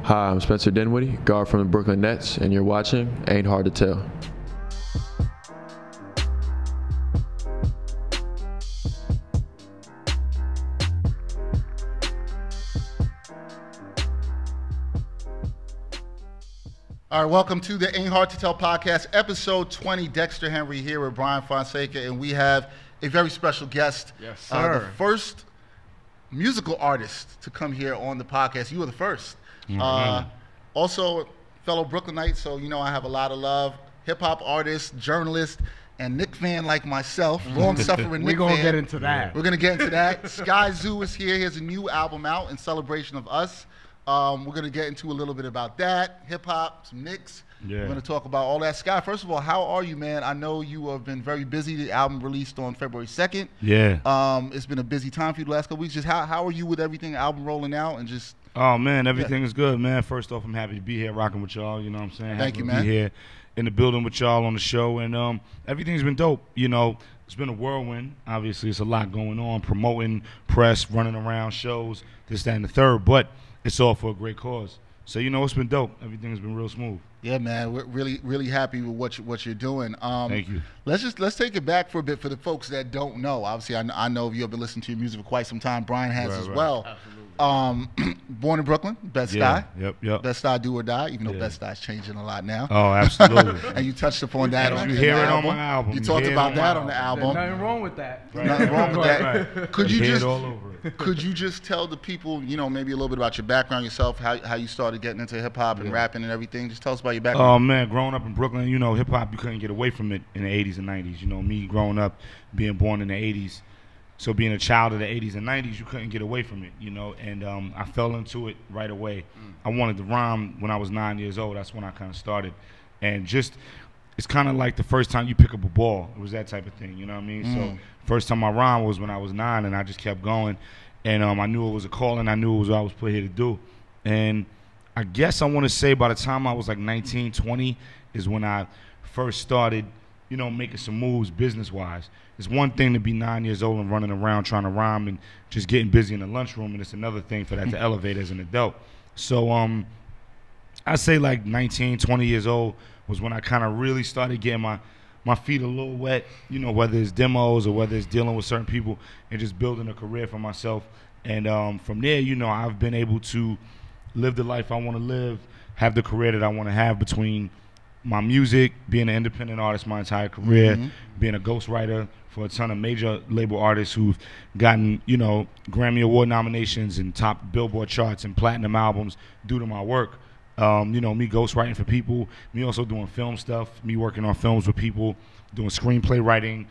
Hi, I'm Spencer Dinwiddie, guard from the Brooklyn Nets, and you're watching Ain't Hard to Tell. All right, welcome to the Ain't Hard to Tell podcast, episode 20. Dexter Henry here with Brian Fonseca, and we have a very special guest. Yes, sir. The first musical artist to come here on the podcast. You were the first. Also, a fellow Brooklynite, so you know I have a lot of love. Hip-hop artist, journalist, and Knicks fan like myself. Long-suffering Knicks fan. We're going to get into that. We're going to get into that. Skyzoo is here. He has a new album out in celebration of us. We're going to get into a little bit about that, hip-hop, some Knicks. Yeah. We're going to talk about all that. Sky, first of all, how are you, man? I know you have been very busy. The album released on February 2nd. Yeah. It's been a busy time for you the last couple weeks. Just how are you with everything, album rolling out, and just... Oh, man, everything is good, man. First off, I'm happy to be here rocking with y'all, you know what I'm saying? Thank you, man. Happy to be here in the building with y'all on the show, and everything's been dope. You know, it's been a whirlwind. Obviously, it's a lot going on, promoting, press, running around, shows, this, that, and the third, but it's all for a great cause. So, you know, it's been dope. Everything's been real smooth. Yeah, man, we're really happy with what you're doing. Thank you. Let's take it back for a bit for the folks that don't know. Obviously, I know you have been listening to your music for quite some time. Brian has as well. Absolutely. Born in Brooklyn, Bed-Stuy. Yep. Bed-Stuy, do or die, even though Bed-Stuy's changing a lot now. Oh, absolutely. And you touched upon that on You the hear it album. on my album. You talked about that on the There's album. nothing wrong with that. Nothing wrong with that. Right. Could you hear just it all over it. could you just tell the people, you know, maybe a little bit about your background yourself, how you started getting into hip hop and rapping and everything? Just tell us about your background. Oh, man, growing up in Brooklyn, you know, hip hop, you couldn't get away from it in the 80s and 90s. You know, me growing up, being born in the 80s, so being a child of the 80s and 90s, you couldn't get away from it, you know, and I fell into it right away. I wanted to rhyme when I was 9 years old. That's when I kind of started. And just, it's kind of like the first time you pick up a ball. It was that type of thing, you know what I mean? So first time I rhymed was when I was 9, and I just kept going. And I knew it was a calling. I knew it was what I was put here to do. And I guess I want to say by the time I was like 19, 20 is when I first started, you know, making some moves business-wise. It's one thing to be 9 years old and running around trying to rhyme and just getting busy in the lunchroom, and it's another thing for that to elevate as an adult. So I say like 19, 20 years old was when I kind of really started getting my feet a little wet, you know, whether it's demos or whether it's dealing with certain people and just building a career for myself. And from there, you know, I've been able to live the life I want to live, have the career that I want to have between my music, being an independent artist my entire career, being a ghostwriter for a ton of major label artists who've gotten, you know, Grammy Award nominations and top Billboard charts and platinum albums due to my work. You know, me ghostwriting for people, me also doing film stuff, me working on films with people, doing screenplay writing,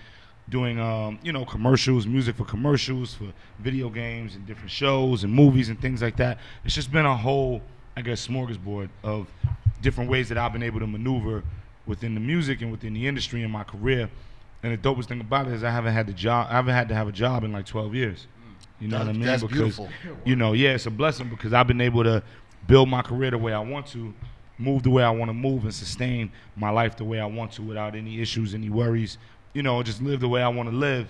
doing, you know, commercials, music for commercials, for video games and different shows and movies and things like that. It's just been a whole, I guess, smorgasbord of different ways that I've been able to maneuver within the music and within the industry in my career. And the dopest thing about it is I haven't had to have a job in like 12 years. You know what I mean? That's because, beautiful. you know, yeah, it's a blessing because I've been able to build my career the way I want to, move the way I want to move, and sustain my life the way I want to without any issues, any worries. You know, just live the way I want to live,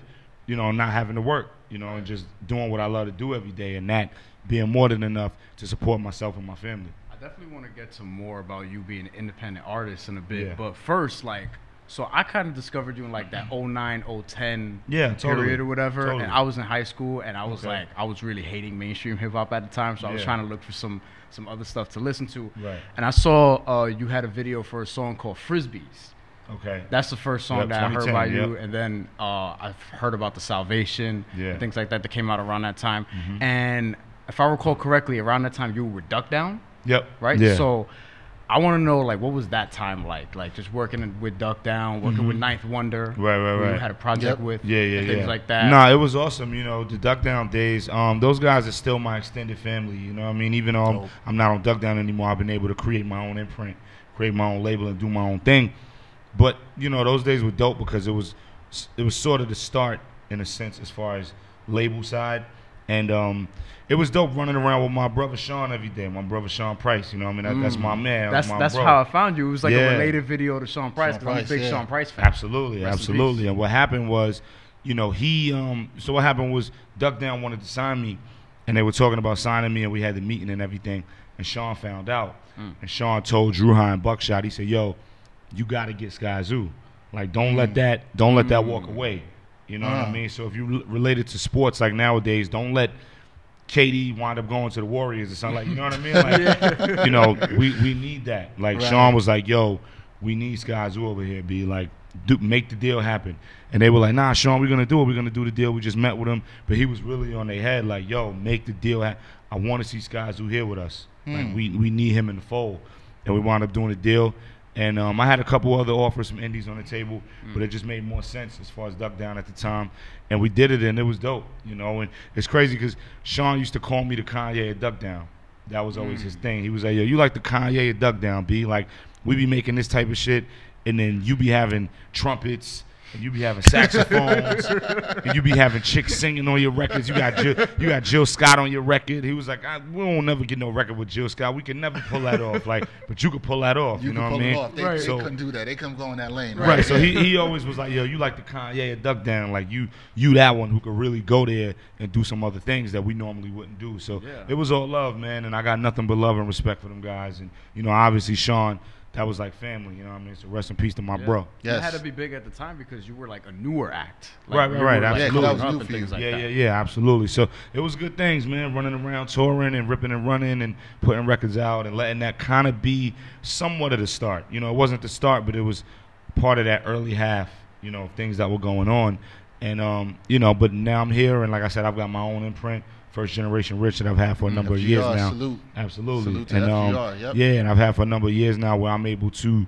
you know, not having to work, you know, and just doing what I love to do every day, and that being more than enough to support myself and my family. I definitely want to get to more about you being an independent artist in a bit. Yeah. But first, like, so I kind of discovered you in like that 09, 010 Yeah, totally. period or whatever. Totally. And I was in high school, and I was Okay. like, I was really hating mainstream hip hop at the time. So I was Yeah. trying to look for some other stuff to listen to. Right. And I saw you had a video for a song called Frisbees. Okay. That's the first song Yep, that I heard 2010, by you, yep. and then I've heard about the Salvation Yeah. and things like that came out around that time. And if I recall correctly, around that time you were with Duck Down, Yep. right? Yeah. So I want to know, like, what was that time like just working with Duck Down, working with Ninth Wonder, Right, who right. you had a project with, Yeah, and things like that. Nah, it was awesome. You know, the Duck Down days. Those guys are still my extended family. You know what I mean? Even though I'm not on Duck Down anymore, I've been able to create my own imprint, create my own label, and do my own thing. But you know, those days were dope because it was sort of the start in a sense as far as label side, and it was dope running around with my brother Sean every day. My brother Sean Price, you know what I mean? That's my man. That's my that's bro. how I found you. It was like Yeah. a related video to Sean Price because I'm a Price, big yeah. Sean Price fan. Absolutely, Rest in absolutely. peace. And what happened was, you know, he so what happened was Duck Down wanted to sign me, and they were talking about signing me, and we had the meeting and everything. and Sean found out. And Sean told Drew High and Buckshot, he said, yo, you got to get Skyzoo. Like, don't let that walk away. You know what I mean? So if you relate it to sports, like nowadays, don't let KD wind up going to the Warriors or something. Like, you know what I mean? Like, you know, we need that. Like, Sean was like, yo, we need Skyzoo over here, B. Like, make the deal happen. And they were like, nah, Sean, we're going to do it. We're going to do the deal. We just met with him. But he was really on their head like, yo, make the deal happen. I want to see Skyzoo here with us. Like, we need him in the fold. And we wound up doing the deal. And I had a couple other offers from indies on the table, but it just made more sense as far as Duck Down at the time. And we did it, and it was dope, you know. And it's crazy because Sean used to call me the Kanye of Duck Down. That was always his thing. He was like, yo, you like the Kanye of Duck Down, B? Like, we be making this type of shit, and then you be having trumpets, and you be having saxophones, and you be having chicks singing on your records. You got Jill Scott on your record. He was like, we won't never get no record with Jill Scott. We can never pull that off. Like, but you could pull that off. You know what I mean? Off. They couldn't do that. They couldn't go in that lane. Right. So he always was like, yo, you like the Kanye of Duck Down. Like, you that one who could really go there and do some other things that we normally wouldn't do. So it was all love, man. And I got nothing but love and respect for them guys. And, you know, obviously Sean, that was like family, you know what I mean? So rest in peace to my bro. Yes. It had to be big at the time because you were like a newer act. Like, right, absolutely. That was new for you. Yeah, absolutely. So it was good things, man, running around, touring and ripping and running and putting records out and letting that kind of be somewhat of the start. You know, it wasn't the start, but it was part of that early half, you know, things that were going on. And, you know, but now I'm here, and like I said, I've got my own imprint. First generation rich that I've had for a number of years now. Absolutely. Salute to FGR, yep. Yeah, and I've had for a number of years now where I'm able to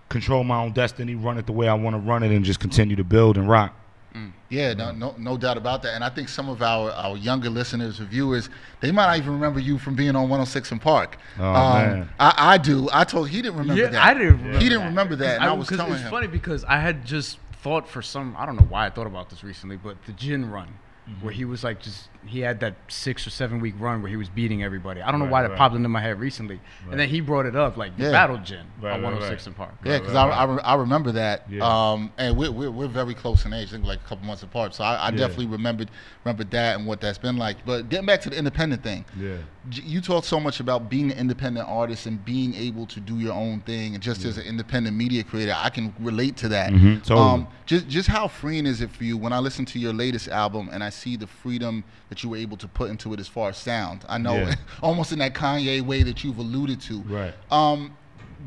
control my own destiny, run it the way I want to run it, and just continue to build and rock. Yeah, no doubt about that. And I think some of our younger listeners or viewers, they might not even remember you from being on 106 in Park. Oh, man. I do. I told he didn't remember that. I didn't remember He didn't remember that, and I was telling him. It's funny because I had just thought for some, I don't know why I thought about this recently, but the Gin run. Where he was like he had that 6 or 7 week run where he was beating everybody. I don't know why that popped into my head recently. And then he brought it up, like the Battle Gin on 106 in Park. Yeah, because I remember that. Yeah. And we're very close in age, I think like a couple months apart. So I definitely remembered that and what that's been like. But getting back to the independent thing. Yeah. You talk so much about being an independent artist and being able to do your own thing, and just as an independent media creator, I can relate to that. Totally. Just how freeing is it for you when I listen to your latest album and I see the freedom that you were able to put into it as far as sound? I know almost in that Kanye way that you've alluded to. Right.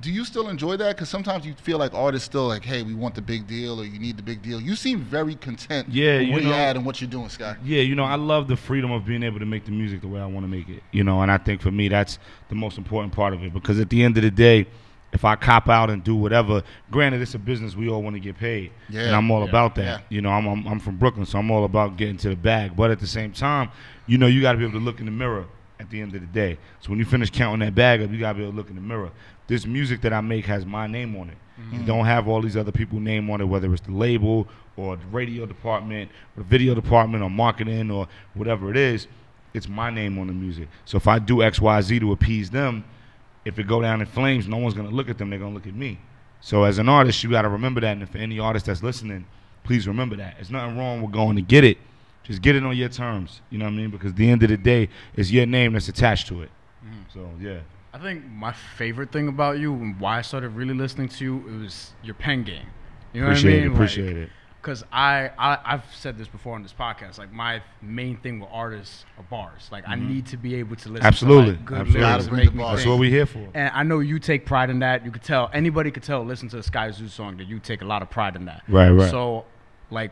Do you still enjoy that? Because sometimes you feel like artists still like, hey, we want the big deal or you need the big deal. You seem very content with where you're at and what you're doing, Sky. Yeah, you know, I love the freedom of being able to make the music the way I want to make it. You know, and I think for me that's the most important part of it. Because at the end of the day, if I cop out and do whatever, granted, it's a business, we all want to get paid. Yeah, and I'm all about that. Yeah. You know, I'm from Brooklyn, so I'm all about getting to the bag. But at the same time, you know, you got to be able to look in the mirror at the end of the day. So when you finish counting that bag up, you got to be able to look in the mirror. This music that I make has my name on it. It don't have all these other people's name on it, whether it's the label or the radio department or the video department or marketing or whatever it is. It's my name on the music. So if I do X, Y, Z to appease them, if it go down in flames, no one's going to look at them. They're going to look at me. So as an artist, you got to remember that. And for any artist that's listening, please remember that. There's nothing wrong with going to get it. Just get it on your terms. You know what I mean? Because at the end of the day, it's your name that's attached to it. So, yeah. I think my favorite thing about you and why I started really listening to you, it was your pen game. You know what I mean? Appreciate it. Because I've said this before on this podcast. Like, my main thing with artists are bars. Like, I need to be able to listen to like, good lyrics and make me That's what we're here for. And I know you take pride in that. You could tell, anybody could tell, listen to a Skyzoo song, that you take a lot of pride in that. Right. So, like,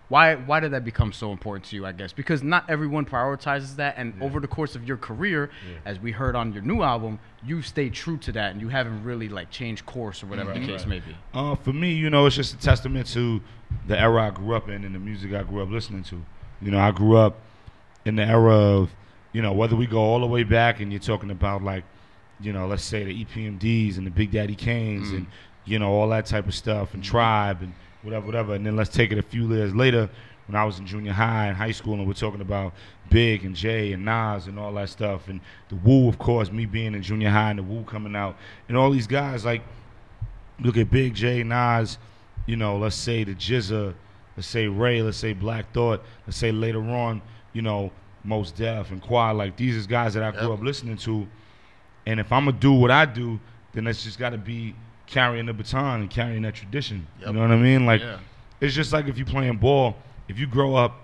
why did that become so important to you, I guess? Because not everyone prioritizes that. And over the course of your career, as we heard on your new album, you stayed true to that. And you haven't really, like, changed course or whatever the case may be. For me, you know, it's just a testament to the era I grew up in and the music I grew up listening to. You know, I grew up in the era of, you know, whether we go all the way back and you're talking about, like, you know, let's say the EPMDs and the Big Daddy Kanes and, you know, all that type of stuff and Tribe and whatever. And then let's take it a few years later when I was in junior high and high school and we're talking about Big and Jay and Nas and all that stuff. And the Wu, of course, me being in junior high and the Wu coming out. And all these guys, like, look at Big, Jay, Nas, you know, let's say the Jizza, let's say Ray, let's say Black Thought, let's say later on, you know, Mos Def and Quad. Like, these is guys that I grew up listening to. And if I'm gonna do what I do, then it's just got to be carrying the baton and carrying that tradition. Yep. You know what I mean? Like, Yeah. it's just like if you're playing ball. If you grow up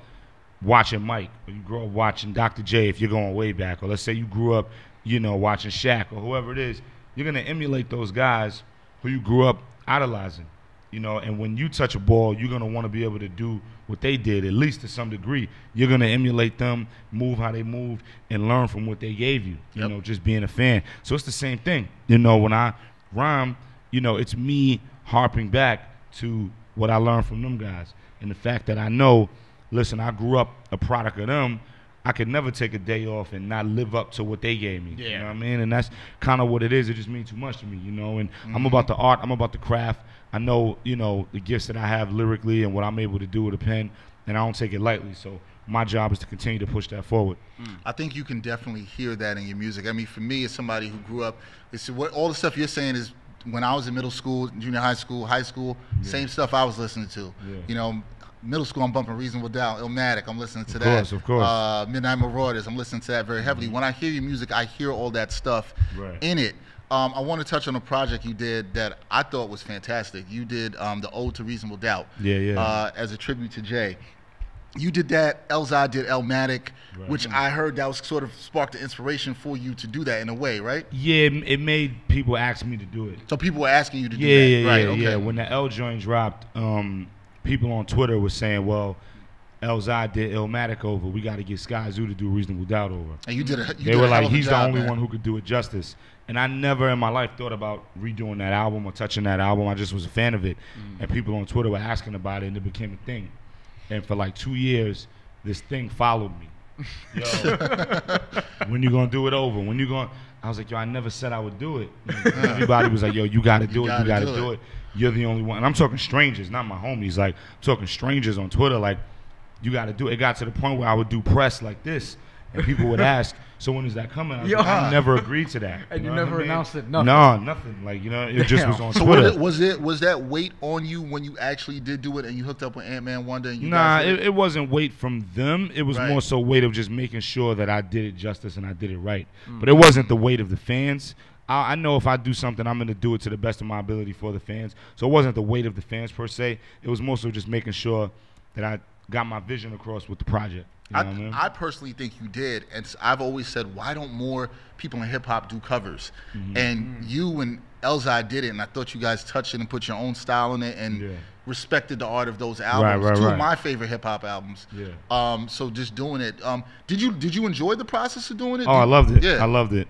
watching Mike, or you grow up watching Dr. J, if you're going way back, or let's say you grew up, you know, watching Shaq or whoever it is, you're gonna emulate those guys who you grew up idolizing. You know, and when you touch a ball, you're gonna want to be able to do what they did, at least to some degree. You're gonna emulate them, move how they moved, and learn from what they gave you. You know, just being a fan. So it's the same thing. You know, when I rhyme, you know, it's me harping back to what I learned from them guys, and the fact that I know, listen, I grew up a product of them. I could never take a day off and not live up to what they gave me. Yeah. You know what I mean? And that's kind of what it is. It just means too much to me, you know. And I'm about the art. I'm about the craft. I know, you know, the gifts that I have lyrically and what I'm able to do with a pen, and I don't take it lightly. So my job is to continue to push that forward. I think you can definitely hear that in your music. I mean, for me, as somebody who grew up, it's what all the stuff you're saying is when I was in middle school, junior high school, same stuff I was listening to. Yeah. You know, middle school, I'm bumping Reasonable Doubt, Illmatic, I'm listening to that. Of course. Midnight Marauders, I'm listening to that very heavily. When I hear your music, I hear all that stuff in it. I want to touch on a project you did that I thought was fantastic. You did the Ode to Reasonable Doubt as a tribute to Jay. You did that. Elzai did Illmatic, which I heard that was sort of sparked the inspiration for you to do that in a way, right? Yeah, it made people ask me to do it. So people were asking you to do that, right? Yeah. When the L joint dropped, people on Twitter were saying, well, Elzai did Illmatic over. We got to get Skyzoo to do Reasonable Doubt over. And you did a They were like, he's the only man. one who could do it justice. And I never in my life thought about redoing that album or touching that album. I just was a fan of it. And people on Twitter were asking about it, and it became a thing. And for like 2 years, this thing followed me. Yo, when you gonna do it over? When you gonna? I was like, yo, I never said I would do it. Everybody was like, yo, you gotta do it. You gotta do it. You're the only one. And I'm talking strangers, not my homies. Like, I'm talking strangers on Twitter. Like, you gotta do it. It got to the point where I would do press like this, and people would ask, so when is that coming? I was like, I never agreed to that. And you know never what I mean? announced it, nothing. No, nothing. Like, you know, it just was on So Twitter. was that weight on you when you actually did do it and you hooked up with Ant-Man Wonder? And you Nah, guys did it wasn't weight from them. It was Right. more so weight of just making sure that I did it justice and I did it right. But it wasn't the weight of the fans. I know if I do something, I'm going to do it to the best of my ability for the fans. So it wasn't the weight of the fans per se. It was more so just making sure that I got my vision across with the project. You know what I mean? I personally think you did, and I've always said, why don't more people in hip hop do covers? And you and Elzai did it, and I thought you guys touched it and put your own style in it, and respected the art of those albums. Two of my favorite hip hop albums. So just doing it. Did you enjoy the process of doing it? Oh, I loved it. Yeah. I loved it.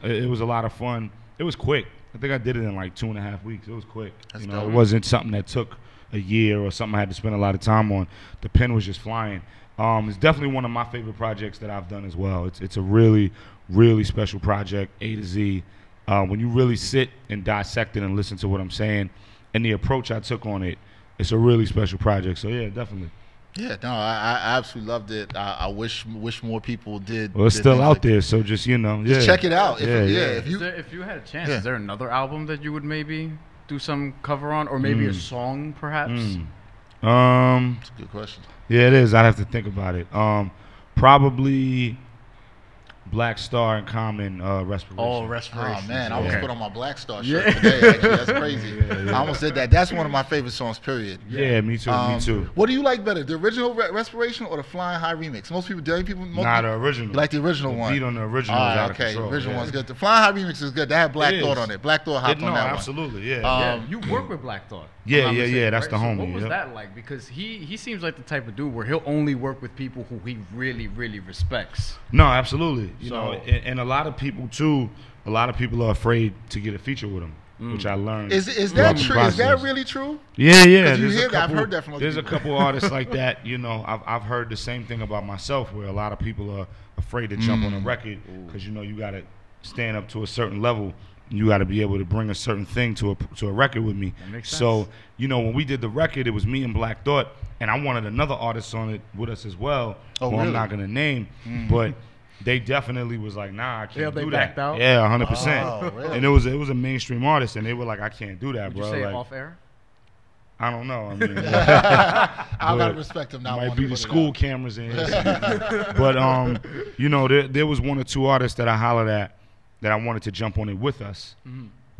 It was a lot of fun. It was quick. I think I did it in like 2.5 weeks. It was quick. That's You know, dope. it wasn't something that took a year or something I had to spend a lot of time on. The pen was just flying. It's definitely one of my favorite projects that I've done as well. It's a really, really special project, A to Z. When you really sit and dissect it and listen to what I'm saying and the approach I took on it, it's a really special project. So, yeah, definitely. Yeah, no, I absolutely loved it. I wish more people did. Well, it's did still things out like there, so just, you know. Just check it out. If If you had a chance, Yeah. is there another album that you would maybe do some cover on, or maybe a song, perhaps? That's a good question. Yeah, it is. I'd have to think about it. Probably Black Star and Common, Respiration. Oh, Respiration. Oh man, I almost Yeah. put on my Black Star shirt today. Actually, that's crazy. I almost did that. That's one of my favorite songs. Period. Yeah, me too. Me too. What do you like better, the original Respiration or the Flying High remix? Most people, Nah, the original. You like the original The one. beat on the original All is right, out of okay, control. the original Yeah. one's good. The Flying High remix is good. That had Black It Thought is. on it. Black Thought hopped No, on that absolutely. Yeah. Yeah, you work with Black Thought. Yeah, if I'm not yeah, mistaken, that's the So homie, what was yep. that like? Because he seems like the type of dude where he'll only work with people who he really, really respects. No, absolutely. You So- know, and a lot of people too. A lot of people are afraid to get a feature with him, which I learned. Is throughout that the true? Is that process. really true? Yeah, yeah. 'Cause you there's a hear that. I've couple- heard that from other There's a people. couple artists like that. You know, I've heard the same thing about myself, where a lot of people are afraid to jump on a record because you know you got to stand up to a certain level. You got to be able to bring a certain thing to a record with me. That makes So sense. you know, when we did the record, it was me and Black Thought, and I wanted another artist on it with us as well, Oh, who really? I'm not gonna name, but. They definitely was like, nah, I can't Yeah, they do backed that. out? Yeah, 100%. Oh, really? And it was a mainstream artist, and they were like, I can't do that, Would you bro. say it Like, off air? I don't know. I mean, I gotta but respect him now. might be the school cameras in here. But you know, there was one or two artists that I hollered at that I wanted to jump on it with us.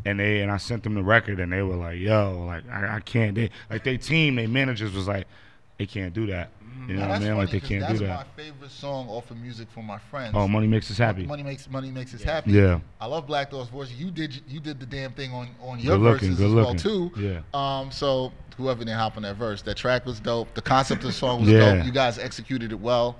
And I sent them the record, and they were like, "Yo, like I can't." Their team, their managers was like, "They can't do that." You know what I mean? Like they can't do that. That's my favorite song off of Music from my friends. Oh, Money Makes Us Happy. Money makes us happy. Yeah. I love Black Thought's voice. You did the damn thing on your verses as well too. Yeah. So whoever didn't hop on that verse, that track was dope. The concept of the song was dope. You guys executed it well.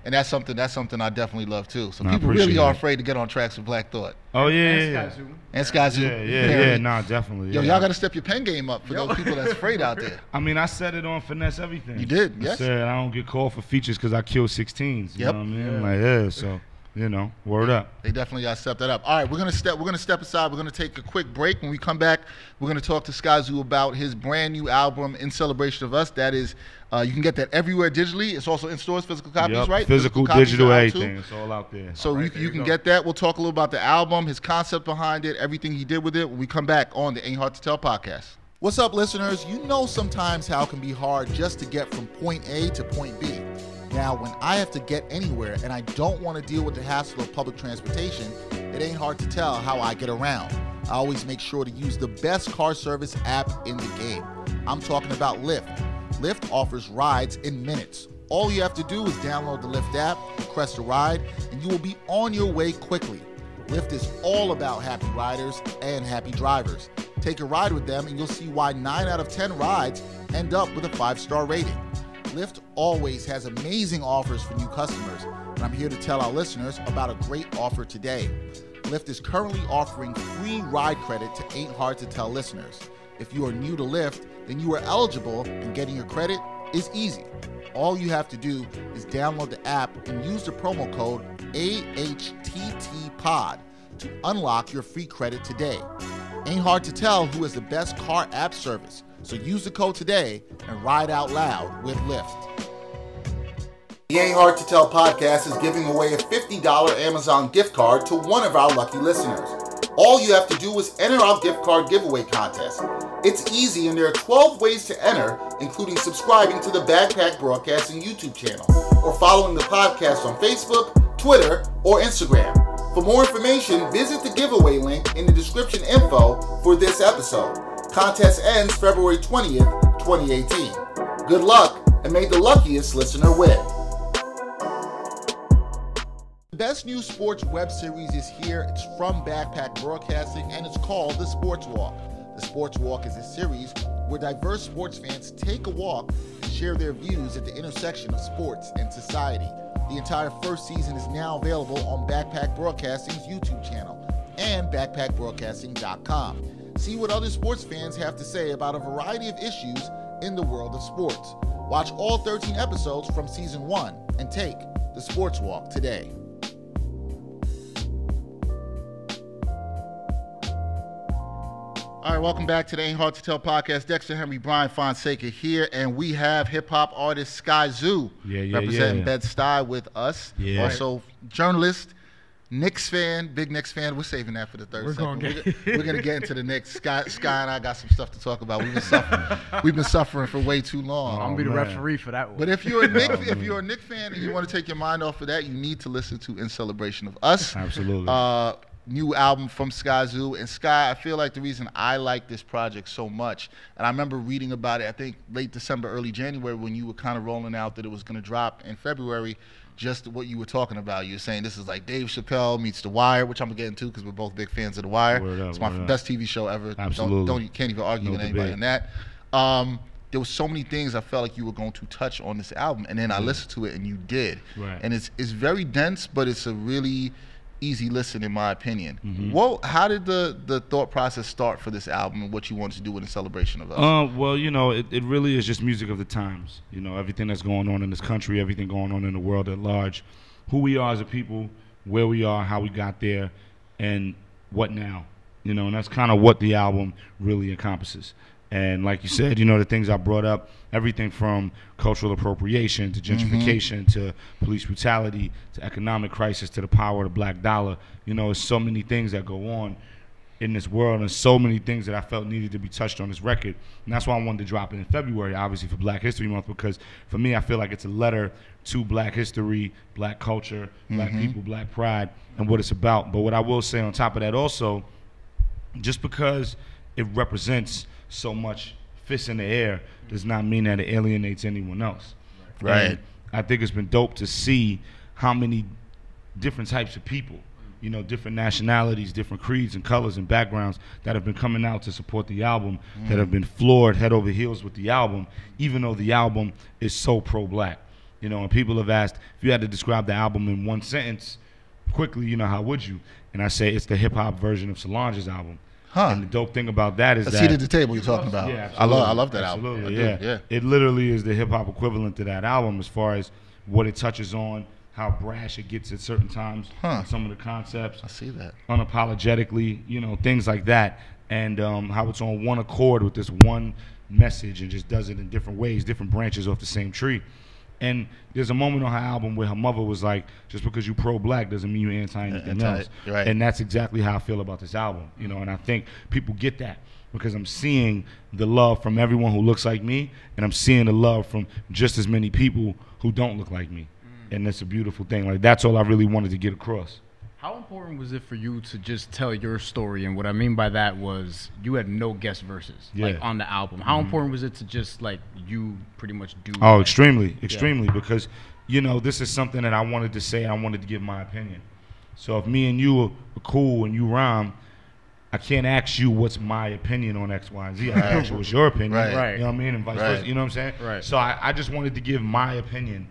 And that's something I definitely love too. So people really are afraid to get on tracks with Black Thought. Oh yeah. And Skyzoo. Yeah. Nah, definitely. Yo, y'all got to step your pen game up for those people that's afraid out there. I mean, I said it on Finesse Everything. You did, yes. I said I don't get called for features because I kill 16s. You know what I mean? Like, so. You know, word up. They definitely got to step that up. All right, we're gonna step aside. We're gonna take a quick break. When we come back, we're gonna talk to Skyzoo about his brand new album, In Celebration of Us. That is, you can get that everywhere digitally. It's also in stores, physical copies, right? Physical, digital, everything. It's all out there. So you can get that. We'll talk a little about the album, his concept behind it, everything he did with it. When we come back on the Ain't Hard to Tell podcast. What's up, listeners? You know sometimes how it can be hard just to get from point A to point B. Now, when I have to get anywhere and I don't want to deal with the hassle of public transportation, it ain't hard to tell how I get around. I always make sure to use the best car service app in the game. I'm talking about Lyft. Lyft offers rides in minutes. All you have to do is download the Lyft app, request a ride, and you will be on your way quickly. Lyft is all about happy riders and happy drivers. Take a ride with them and you'll see why 9 out of 10 rides end up with a 5-star rating. Lyft always has amazing offers for new customers, and I'm here to tell our listeners about a great offer today. Lyft is currently offering free ride credit to Ain't Hard to Tell listeners. If you are new to Lyft, then you are eligible, and getting your credit is easy. All you have to do is download the app and use the promo code AHTTPOD to unlock your free credit today. Ain't hard to tell who has the best car app service. So use the code today and ride out loud with Lyft. The Ain't Hard to Tell podcast is giving away a $50 Amazon gift card to one of our lucky listeners. All you have to do is enter our gift card giveaway contest. It's easy and there are 12 ways to enter, including subscribing to the Backpack Broadcasting YouTube channel or following the podcast on Facebook, Twitter, or Instagram. For more information, visit the giveaway link in the description info for this episode. Contest ends February 20th, 2018. Good luck, and may the luckiest listener win. The best new sports web series is here. It's from Backpack Broadcasting, and it's called The Sports Walk. The Sports Walk is a series where diverse sports fans take a walk and share their views at the intersection of sports and society. The entire first season is now available on Backpack Broadcasting's YouTube channel and backpackbroadcasting.com. See what other sports fans have to say about a variety of issues in the world of sports. Watch all 13 episodes from Season 1 and take the Sports Walk today. All right, welcome back to the Ain't Hard to Tell podcast. Dexter Henry, Brian Fonseca here, and we have hip-hop artist Skyzoo representing Bed-Stuy with us. Also, journalist, Knicks fan, big Knicks fan. We're saving that for the third segment. We're going to get into the Knicks. Sky and I got some stuff to talk about. We've been suffering for way too long. I'm going to be the referee for that one. But if you're a Knicks fan and you want to take your mind off of that, you need to listen to In Celebration of Us. Absolutely. New album from Skyzoo. And Sky, I feel like the reason I like this project so much, and I remember reading about it, I think late December, early January, when you were kind of rolling out that it was going to drop in February, just what you were talking about. You were saying this is like Dave Chappelle meets The Wire, which I'm going to get into because we're both big fans of The Wire. It's my best TV show ever. Absolutely. Can't even argue with anybody on that. There was so many things I felt like you were going to touch on this album, and then I listened to it, and you did. Right. And it's very dense, but it's a really easy listen in my opinion. How did the thought process start for this album and what you wanted to do with the celebration of us? Well, you know, it really is just music of the times. You know, everything that's going on in this country, everything going on in the world at large, who we are as a people, where we are, how we got there, and what now. You know, and that's kind of what the album really encompasses. And like you said, you know, the things I brought up, everything from cultural appropriation to gentrification to police brutality to economic crisis to the power of the black dollar. You know, there's so many things that go on in this world, and so many things that I felt needed to be touched on this record. And that's why I wanted to drop it in February, obviously for Black History Month, because for me, I feel like it's a letter to Black history, Black culture, Black people, Black pride, and what it's about. But what I will say on top of that also, just because it represents so much fists in the air does not mean that it alienates anyone else. Right. And I think it's been dope to see how many different types of people, you know, different nationalities, different creeds and colors and backgrounds that have been coming out to support the album, that have been floored head over heels with the album, even though the album is so pro-Black. You know, and people have asked, if you had to describe the album in one sentence, quickly, you know, how would you? And I say it's the hip-hop version of Solange's album. And the dope thing about that is A that... Seat at the Table you're talking about. Yeah, I love that album. Absolutely, Yeah. It literally is the hip-hop equivalent to that album as far as what it touches on, how brash it gets at certain times, and some of the concepts. I see that. Unapologetically, you know, things like that. And how it's on one accord with this one message and just does it in different ways, different branches off the same tree. And there's a moment on her album where her mother was like, just because you pro-Black doesn't mean you anti-anything else. Right. And that's exactly how I feel about this album, you know, and I think people get that because I'm seeing the love from everyone who looks like me, and I'm seeing the love from just as many people who don't look like me. And that's a beautiful thing. Like, that's all I really wanted to get across. How important was it for you to just tell your story? And what I mean by that was you had no guest verses like on the album. How important was it to just like you pretty much do? Oh, like, extremely, because you know this is something that I wanted to say. I wanted to give my opinion. So if me and you are cool and you rhyme, I can't ask you what's my opinion on X, Y, and Z. I can ask you what's your opinion. Right. You know what I mean? And vice versa. You know what I'm saying? Right. So I just wanted to give my opinion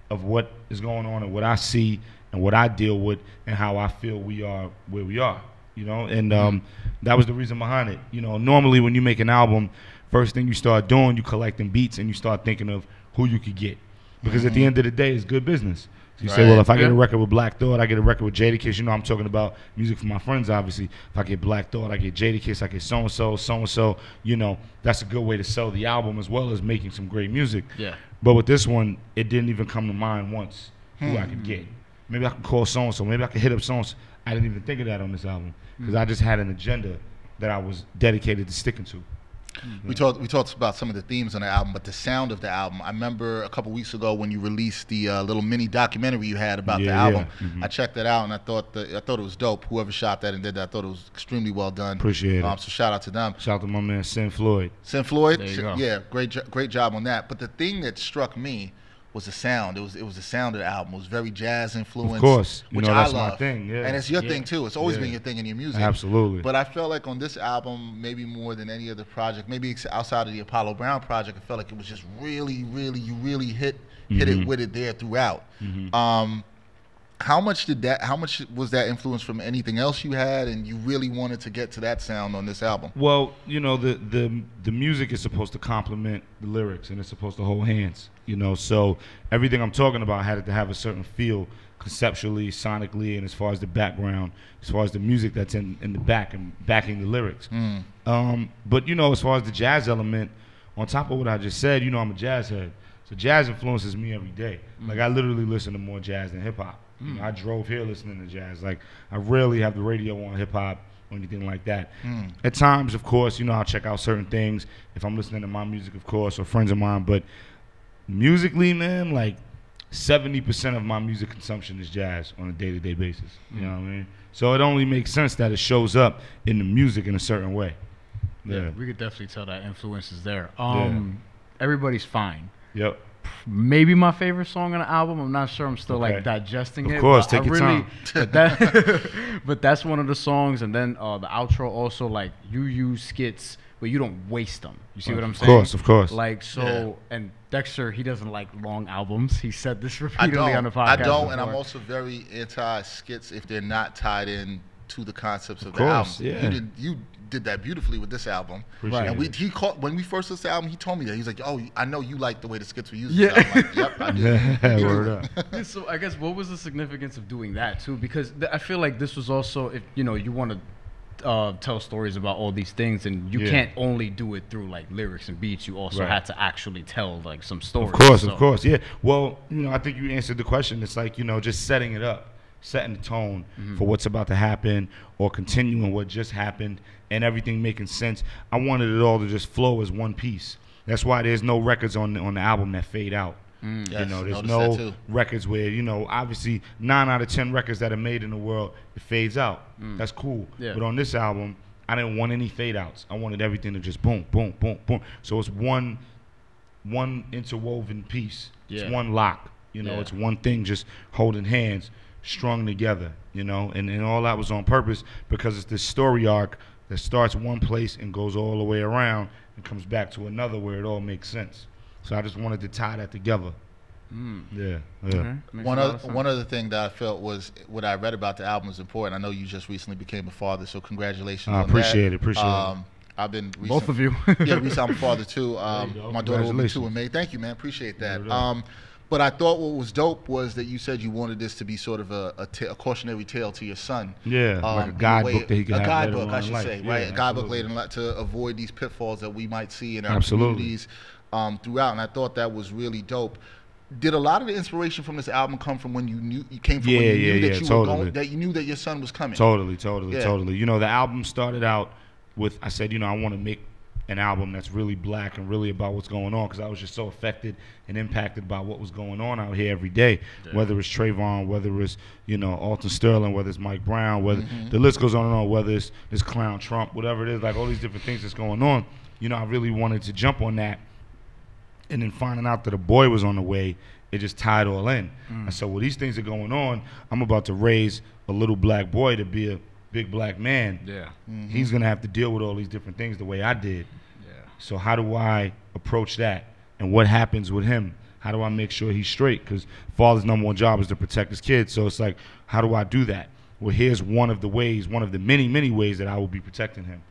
of what is going on and what I see and what I deal with and how I feel we are where we are, you know? And that was the reason behind it. You know, normally when you make an album, first thing you start doing, you collecting beats and you start thinking of who you could get. Because at the end of the day, it's good business. So you say, well, if I get a record with Black Thought, I get a record with Jadakiss. You know, I'm talking about music for my friends, obviously. If I get Black Thought, I get Jadakiss, I get so-and-so, so-and-so. You know, that's a good way to sell the album as well as making some great music. Yeah. But with this one, it didn't even come to mind once who I could get. Maybe I could call so-and-so. Maybe I could hit up so-and-so. I didn't even think of that on this album because I just had an agenda that I was dedicated to sticking to. We talked about some of the themes on the album, but the sound of the album. I remember a couple weeks ago when you released the little mini documentary you had about the album. I checked that out and I thought it was dope. Whoever shot that and did that, I thought it was extremely well done. Appreciate it. So shout out to them. Shout out to my man Sin Floyd. Sin Floyd, There you go. yeah, great job on that. But the thing that struck me was the sound. It was the sound of the album. It was very jazz influenced. Of course, which that's I love. my thing. Yeah, and it's your thing too. It's always been your thing in your music. Absolutely. But I felt like on this album, maybe more than any other project, maybe outside of the Apollo Brown project, I felt like it was just really, really, you really hit it with it there throughout. How much was that influence from anything else you had, and you really wanted to get to that sound on this album? Well, you know, the music is supposed to complement the lyrics, and it's supposed to hold hands. You know, so everything I'm talking about had to have a certain feel conceptually, sonically, and as far as the background, as far as the music that's in the back and backing the lyrics. But you know, as far as the jazz element, on top of what I just said, you know, I'm a jazz head, so jazz influences me every day. Like I literally listen to more jazz than hip hop. You know, I drove here listening to jazz. Like I rarely have the radio on hip hop or anything like that. At times, of course, you know, I'll check out certain things if I'm listening to my music, of course, or friends of mine. But musically, man, like 70% of my music consumption is jazz on a day-to-day basis. You know what I mean? So it only makes sense that it shows up in the music in a certain way. Yeah, we could definitely tell that influence is there. Everybody's Fine. Yep. Maybe my favorite song on the album. I'm not sure. I'm still like digesting it. Of course, take your time. But that's one of the songs. And then the outro also, like, you use skits, but you don't waste them. You see what I'm saying? Of course. Like, so, and Dexter, he doesn't like long albums. He said this repeatedly on the podcast. I don't, before. and I'm also very anti-skits if they're not tied in to the concepts of the album. Yeah. You did that beautifully with this album. Right. And when we first listened to the album, he told me that. He's like, "Oh, I know you like the way the skits were used." Yeah. I'm like, yep, I do. Word up. So I guess what was the significance of doing that too? Because I feel like this was also, if you know, you want to tell stories about all these things, and you can't only do it through like lyrics and beats. You also had to actually tell like some stories. Of course, yeah. Well, you know, I think you answered the question. It's like, you know, just setting it up, setting the tone for what's about to happen or continuing what just happened and everything making sense. I wanted it all to just flow as one piece. That's why there's no records on the album that fade out. Yes, You know, there's noticed that no too. records where, you know, obviously 9 out of 10 records that are made in the world, it fades out. That's cool. Yeah. But on this album, I didn't want any fade outs. I wanted everything to just boom, boom, boom, boom. So it's one interwoven piece. Yeah. It's one lock. You know, Yeah. it's one thing just holding hands, strung together, you know, and all that was on purpose because it's this story arc that starts one place and goes all the way around and comes back to another where it all makes sense. So I just wanted to tie that together. Yeah, yeah. Okay. Makes One a lot of sense. other thing that I felt was what I read about the album is important. I know you just recently became a father, so congratulations. I on appreciate that. it. Appreciate it. I've been Both of you. yeah, recently I'm a father too. you go. My daughter will be 2 Congratulations. in May. Thank you, man. Appreciate that. Yeah. But I thought what was dope was that you said you wanted this to be sort of a cautionary tale to your son. Yeah, like a in guidebook that he could a have guidebook, later on I in should life. say, Yeah, right? A guidebook absolutely. later in life to avoid these pitfalls that we might see in our Absolutely. communities throughout. And I thought that was really dope. Did a lot of the inspiration from this album come from when you knew you came from when you knew that you were totally. going, that you knew that your son was coming? Totally. Yeah. Totally. You know, the album started out with, I said, you know, I want to make an album that's really black and really about what's going on because I was just so affected and impacted by what was going on out here every day, whether it's Trayvon, whether it's, you know, Alton Sterling, whether it's Mike Brown, whether the list goes on and on, whether it's this clown Trump, whatever it is, like all these different things that's going on. You know, I really wanted to jump on that. And then finding out that a boy was on the way, it just tied all in. And so, well, these things are going on. I'm about to raise a little black boy to be a big black man. Yeah. He's going to have to deal with all these different things the way I did. Yeah. So how do I approach that? And what happens with him? How do I make sure he's straight? Because father's number one job is to protect his kids. So it's like, how do I do that? Well, here's one of the ways, one of the many, many ways that I will be protecting him.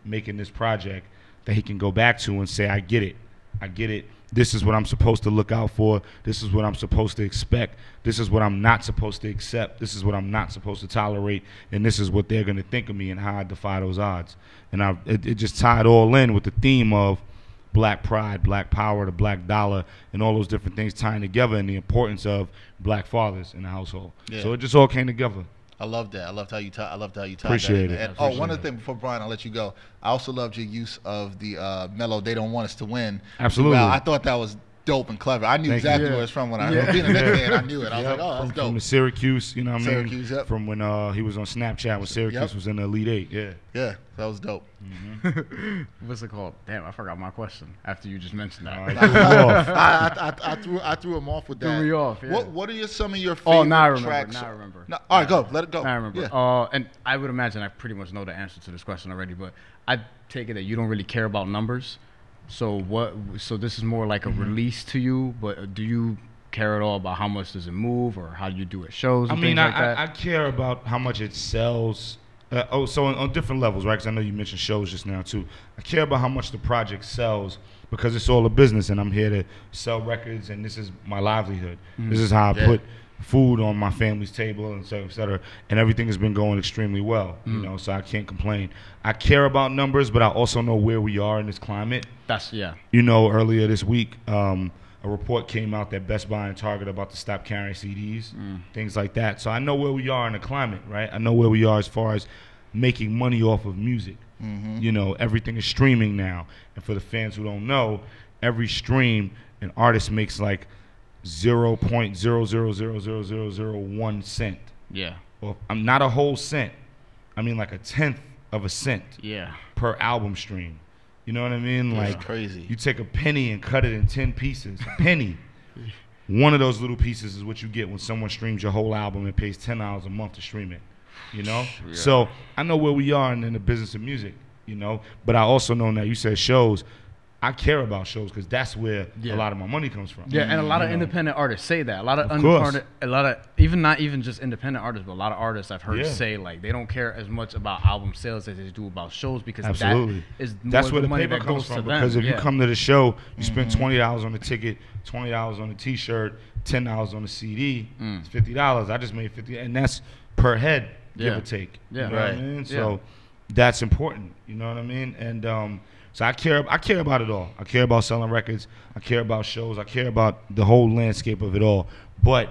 Making this project that he can go back to and say, I get it. I get it. This is what I'm supposed to look out for. This is what I'm supposed to expect. This is what I'm not supposed to accept. This is what I'm not supposed to tolerate. And this is what they're going to think of me and how I defy those odds. And it just tied all in with the theme of black pride, black power, the black dollar, and all those different things tying together and the importance of black fathers in the household. Yeah. So it just all came together. I love that. I loved how you tied that. Appreciate it. And, one other thing before Brian, I'll let you go. I also loved your use of the Melo. They don't want us to win. Absolutely. Well, I thought that was dope and clever. I knew Thank exactly you. where it's from when I being a Knicks fan. I knew it. I was Yep, like, oh, that's from dope. the Syracuse, you know what I mean? Syracuse, yep. From when he was on Snapchat when Syracuse was in the Elite Eight, yeah. Yeah, that was dope. What's it called? Damn, I forgot my question after you just mentioned that. I threw him off with that. Threw me off, yeah. What are some of your favorite Oh, now I remember. tracks? Now I remember. No, all right, go. Let it go. I remember. Yeah. And I would imagine I pretty much know the answer to this question already, but I take it that you don't really care about numbers. So what? So this is more like a release to you, but do you care at all about how much does it move or how you do at shows? I And mean, things like that? I care about how much it sells. So on different levels, right? Because I know you mentioned shows just now too. I care about how much the project sells because it's all a business, and I'm here to sell records, and this is my livelihood. This is how I put food on my family's table, and so et cetera. And everything has been going extremely well, you know. So I can't complain. I care about numbers, but I also know where we are in this climate. That's You know, earlier this week, a report came out that Best Buy and Target are about to stop carrying CDs, things like that. So I know where we are in the climate, right? I know where we are as far as making money off of music. You know, everything is streaming now. And for the fans who don't know, every stream, an artist makes like 0.0000001 cent. Yeah. Well, I'm not a whole cent. I mean like a tenth of a cent Yeah. per album stream. You know what I mean? That's Like crazy. You take a penny and cut it in 10 pieces. A penny. One of those little pieces is what you get when someone streams your whole album and pays $10 a month to stream it. You know? Yeah. So I know where we are in the business of music, you know? But I also know now you said shows. I care about shows because that's where Yeah. a lot of my money comes from. Yeah, and a lot of You know? independent artists say that. A lot of course. even not even just independent artists, but a lot of artists I've heard Yeah. say like they don't care as much about album sales as they do about shows because Absolutely. that is more That's where the money paper that comes goes from. to them. Because if you Yeah. come to the show, you spend $20 on the ticket, $20 on the T-shirt, $10 on the CD, it's $50. I just made $50, and that's per head, give Yeah. or take. Yeah. You know Right. what I mean? So that's important. You know what I mean? And so I care about it all. I care about selling records. I care about shows. I care about the whole landscape of it all. But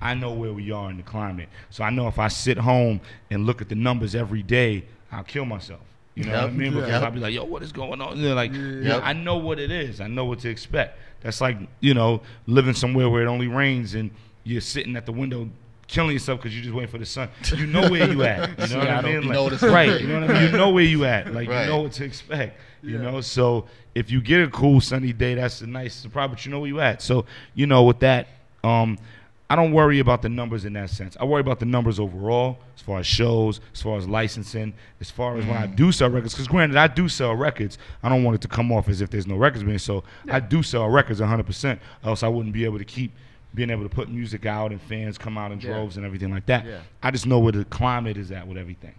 I know where we are in the climate. So I know if I sit home and look at the numbers every day, I'll kill myself. You know what I mean? Because I'll be like, yo, what is going on? And they're like, yeah, I know what it is. I know what to expect. That's like, you know, living somewhere where it only rains and you're sitting at the window killing yourself because you're just waiting for the sun. You know where you at. You know what I mean? Like, right. You know what I mean? You know where you at. Like, you know what to expect. You know? So if you get a cool sunny day, that's a nice surprise, but you know where you at. So, you know, with that, I don't worry about the numbers in that sense. I worry about the numbers overall, as far as shows, as far as licensing, as far as when I do sell records. Because granted, I do sell records. I don't want it to come off as if there's no records being sold. I do sell records 100%, else I wouldn't be able to keep being able to put music out and fans come out in droves and everything like that. I just know where the climate is at with everything.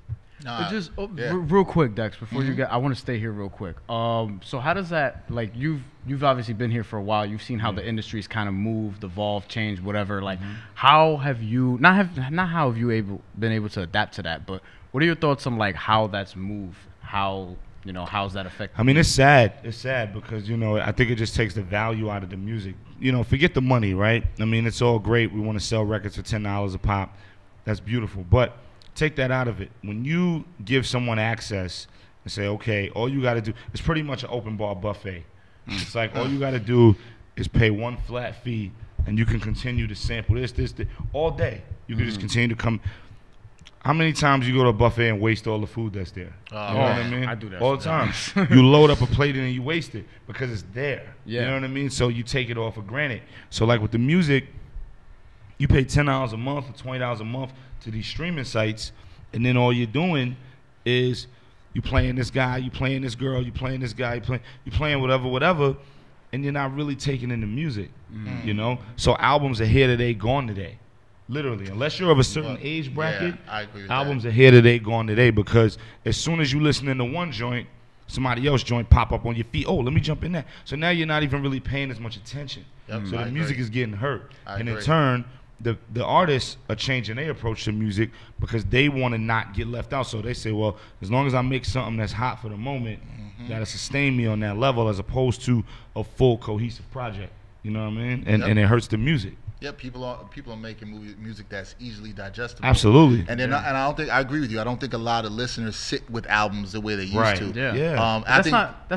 Just real quick, Dex, before you get, I want to stay here real quick. So how does that, like, you've obviously been here for a while. You've seen how the industry's kind of moved, evolved, changed, whatever. Like, how have you not how have you been able to adapt to that, but what are your thoughts on like how that's moved? How, you know, how's that affected? I mean, it's sad. It's sad because, you know, I think it just takes the value out of the music. You know, forget the money, right? I mean, it's all great. We want to sell records for $10 a pop. That's beautiful, but take that out of it. When you give someone access and say, okay, all you got to do, it's pretty much an open bar buffet. It's like all you got to do is pay one flat fee and you can continue to sample this, all day. You can just continue to come. How many times you go to a buffet and waste all the food that's there? You know what I mean? I do that all the time. You load up a plate and you waste it because it's there. Yeah. You know what I mean? So you take it all for granted. So like with the music, you pay $10 a month or $20 a month to these streaming sites, and then all you're doing is you playing this guy, you playing this girl, you playing this guy, you playing whatever, and you're not really taking in the music, you know? So albums are here today, gone today. Literally, unless you're of a certain age bracket, I agree with albums are here today, gone today, because as soon as you listen into one joint, somebody else joint pop up on your feet. Oh, let me jump in that. So now you're not even really paying as much attention. So the music is getting hurt. And in turn, the artists are changing their approach to music because they want to not get left out. So they say, well, as long as I make something that's hot for the moment, that'll sustain me on that level, as opposed to a full cohesive project. You know what I mean? And it hurts the music. Yeah, people are making music that's easily digestible. Absolutely. And then and I agree with you. I don't think a lot of listeners sit with albums the way they used to. That's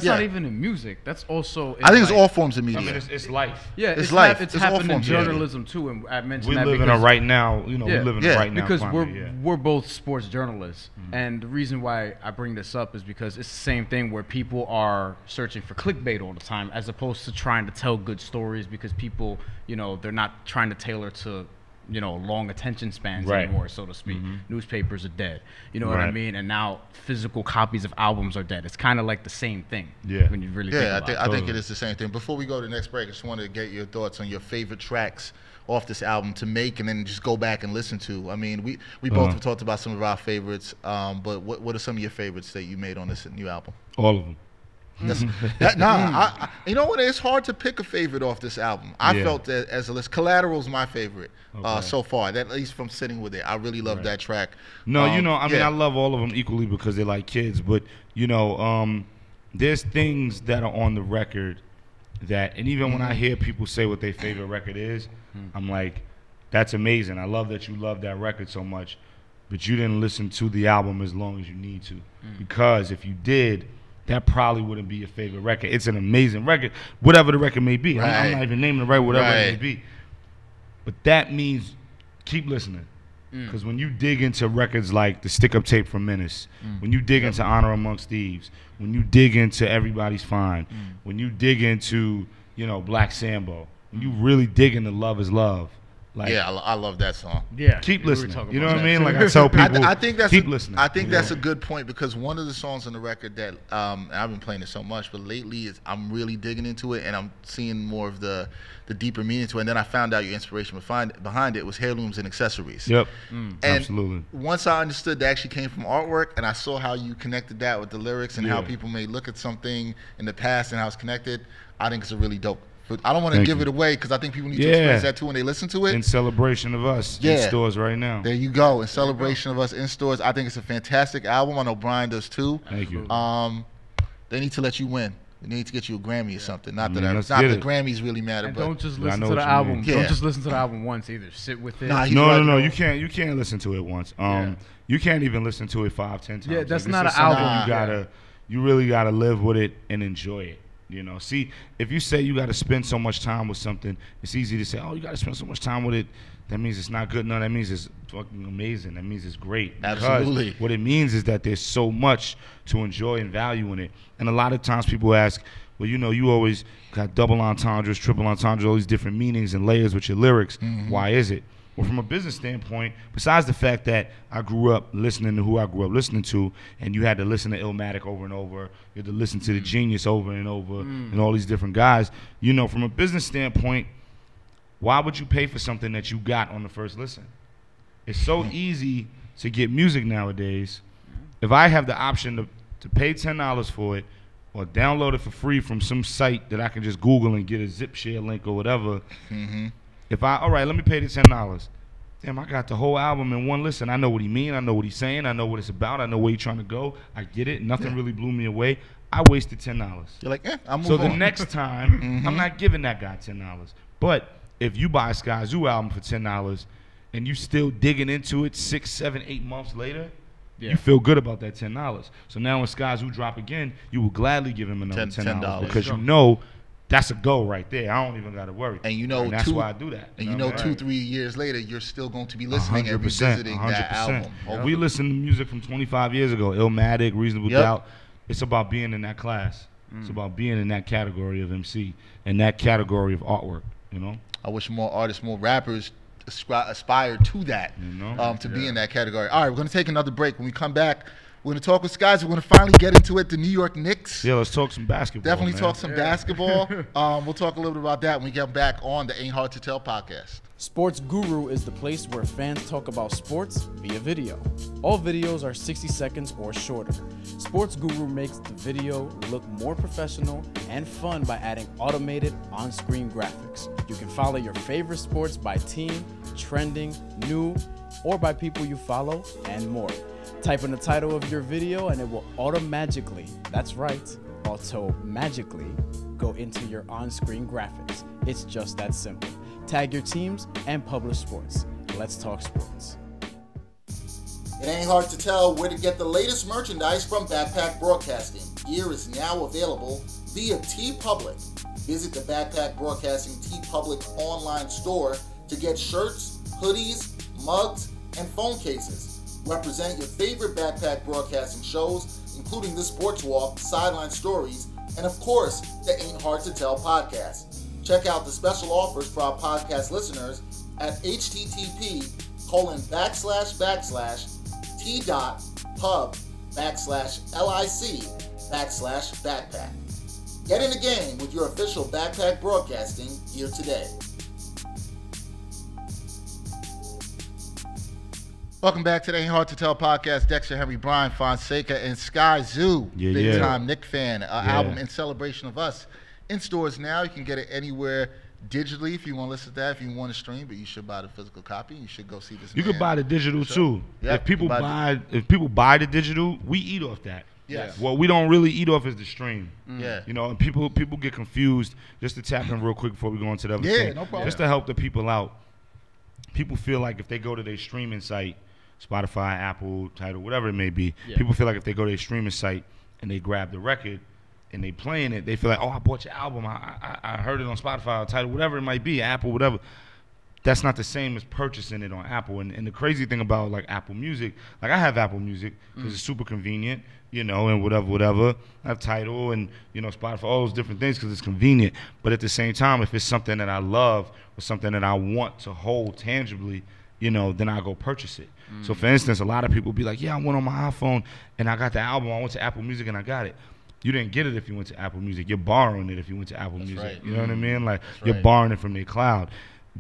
not even in music. That's also. I think it's all forms of media. I mean, it's life. Yeah, it's life. It's happened in journalism too, and I mentioned that we live in a right now. You know, we live in a right now because climate, we're both sports journalists, and the reason why I bring this up is because it's the same thing where people are searching for clickbait all the time, as opposed to trying to tell good stories, because people, you know, they're not trying to tailor to, you know, long attention spans anymore, so to speak. Newspapers are dead. You know what I mean? And now physical copies of albums are dead. It's kind of like the same thing. When you really think about it. I think it is the same thing. Before we go to the next break, I just wanted to get your thoughts on your favorite tracks off this album to make and then just go back and listen to. I mean, we both have talked about some of our favorites, but what are some of your favorites that you made on this new album? All of them. You know what? It's hard to pick a favorite off this album. I felt that as a list, Collateral's my favorite so far. At least from sitting with it, I really love that track. No, you know, I mean, I love all of them equally because they're like kids. But you know, there's things that are on the record that, and even when I hear people say what their favorite record is, I'm like, that's amazing. I love that you love that record so much, but you didn't listen to the album as long as you need to, because if you did, that probably wouldn't be your favorite record. It's an amazing record, whatever the record may be. I'm not even naming the record, whatever it may be. But that means keep listening. Because when you dig into records like the Stick Up Tape from Menace, when you dig into Honor Amongst Thieves, when you dig into Everybody's Fine, when you dig into, you know, Black Sambo, when you really dig into Love Is Love, like, I love that song. Keep listening. You know what I mean? Like I tell people, I think that's keep listening. I think that's a good point, because one of the songs on the record that and I've been playing it so much, but lately I'm really digging into it and I'm seeing more of the deeper meaning to it. And then I found out your inspiration behind it was heirlooms and accessories. And absolutely. Once I understood that actually came from artwork, and I saw how you connected that with the lyrics and how people may look at something in the past and how it's connected, I think it's a really dope. But I don't want to give it away, because I think people need to experience that too when they listen to it. In celebration of us in stores right now. There you go. In celebration of us in stores. I think it's a fantastic album. I know Brian does too. Thank you. They need to let you win. We need to get you a Grammy or something. Not Man, that let's not get that it. Grammys really matter, And but don't just I listen know to what the you album. mean. Yeah. Don't just listen to the album once either. Sit with it. Nah, he's No, right, no, no. though. You can't listen to it once. Yeah. You can't even listen to it 5, 10 times. Yeah, that's Like, not this an is something album. You really gotta live with it and enjoy it. See, if you say you got to spend so much time with something, it's easy to say, oh, you got to spend so much time with it. That means it's not good. No, that means it's fucking amazing. That means it's great. Because Absolutely. what it means is that there's so much to enjoy and value in it. And a lot of times people ask, well, you always got double entendres, triple entendres, all these different meanings and layers with your lyrics. Why is it? Well, from a business standpoint, besides the fact that I grew up listening to who I grew up listening to, and you had to listen to Illmatic over and over, you had to listen to the Genius over and over, and all these different guys, from a business standpoint, why would you pay for something that you got on the first listen? It's so easy to get music nowadays. If I have the option to pay $10 for it, or download it for free from some site that I can just Google and get a zip share link or whatever, all right, let me pay the $10. Damn, I got the whole album in one listen. I know what he mean. I know what he's saying. I know what it's about. I know where he's trying to go. I get it. Nothing really blew me away. I wasted $10. you're like, I'll move So on. the next time, I'm not giving that guy $10. But if you buy a Skyzoo album for $10 and you still digging into it 6, 7, 8 months later, you feel good about that $10. So now when Skyzoo drop again, you will gladly give him another $10 because you know that's a go right there. I don't even got to worry. And that's why I do that. And 2, 3 years later, you're still going to be listening and 100%, revisiting 100%. that album. We listen to music from 25 years ago, Illmatic, Reasonable Doubt. It's about being in that class. It's about being in that category of MC and that category of artwork, I wish more artists, more rappers aspire to that, to be in that category. All right, we're going to take another break. When we come back, we're going to talk with Skyzoo. We're going to finally get into it, the New York Knicks. Yeah, let's talk some basketball. Definitely man. talk some basketball. We'll talk a little bit about that when we get back on the Ain't Hard to Tell podcast. Sports Guru is the place where fans talk about sports via video. All videos are 60 seconds or shorter. Sports Guru makes the video look more professional and fun by adding automated on-screen graphics. You can follow your favorite sports by team, trending, new, or by people you follow, and more. Type in the title of your video and it will auto-magically go into your on-screen graphics. It's just that simple. Tag your teams and publish sports. Let's talk sports. It ain't hard to tell where to get the latest merchandise from Backpack Broadcasting. Gear is now available via TeePublic. Visit the Backpack Broadcasting TeePublic online store to get shirts, hoodies, mugs, and phone cases. Represent your favorite Backpack Broadcasting shows, including the Sports Walk, Sideline Stories, and of course, the Ain't Hard to Tell podcast. Check out the special offers for our podcast listeners at http://t.pub/lic/backpack. Get in the game with your official Backpack Broadcasting gear today. Welcome back to the Ain't Hard to Tell podcast. Dexter, Henry, Brian, Fonseca, and Skyzoo. Big time Nick fan. Album in celebration of us. In stores now. You can get it anywhere digitally if you want to listen to that, if you want to stream, but you should buy the physical copy. You should go see this You could buy the digital too. Yep, if people buy the digital, we eat off that. Yes. What we don't really eat off is the stream. Yeah. And people get confused. Just to tap in real quick before we go into the other thing. No problem. Just to help the people out. People feel like if they go to their streaming site, Spotify, Apple, Tidal, whatever it may be, people feel like if they go to their streaming site and they grab the record and they playing it, they feel like, oh, I bought your album. I heard it on Spotify or Tidal, whatever it might be, Apple, whatever. That's not the same as purchasing it on Apple. And the crazy thing about like Apple Music, like I have Apple Music because it's super convenient, and whatever. I have Tidal and, Spotify, all those different things because it's convenient. But at the same time, if it's something that I love or something that I want to hold tangibly, then I go purchase it. So for instance, a lot of people be like, yeah, I went on my iPhone and I got the album. I went to Apple Music and I got it. You didn't get it if you went to Apple Music. You're borrowing it if you went to Apple Music. Right. You know what I mean? Like you're borrowing it from their cloud.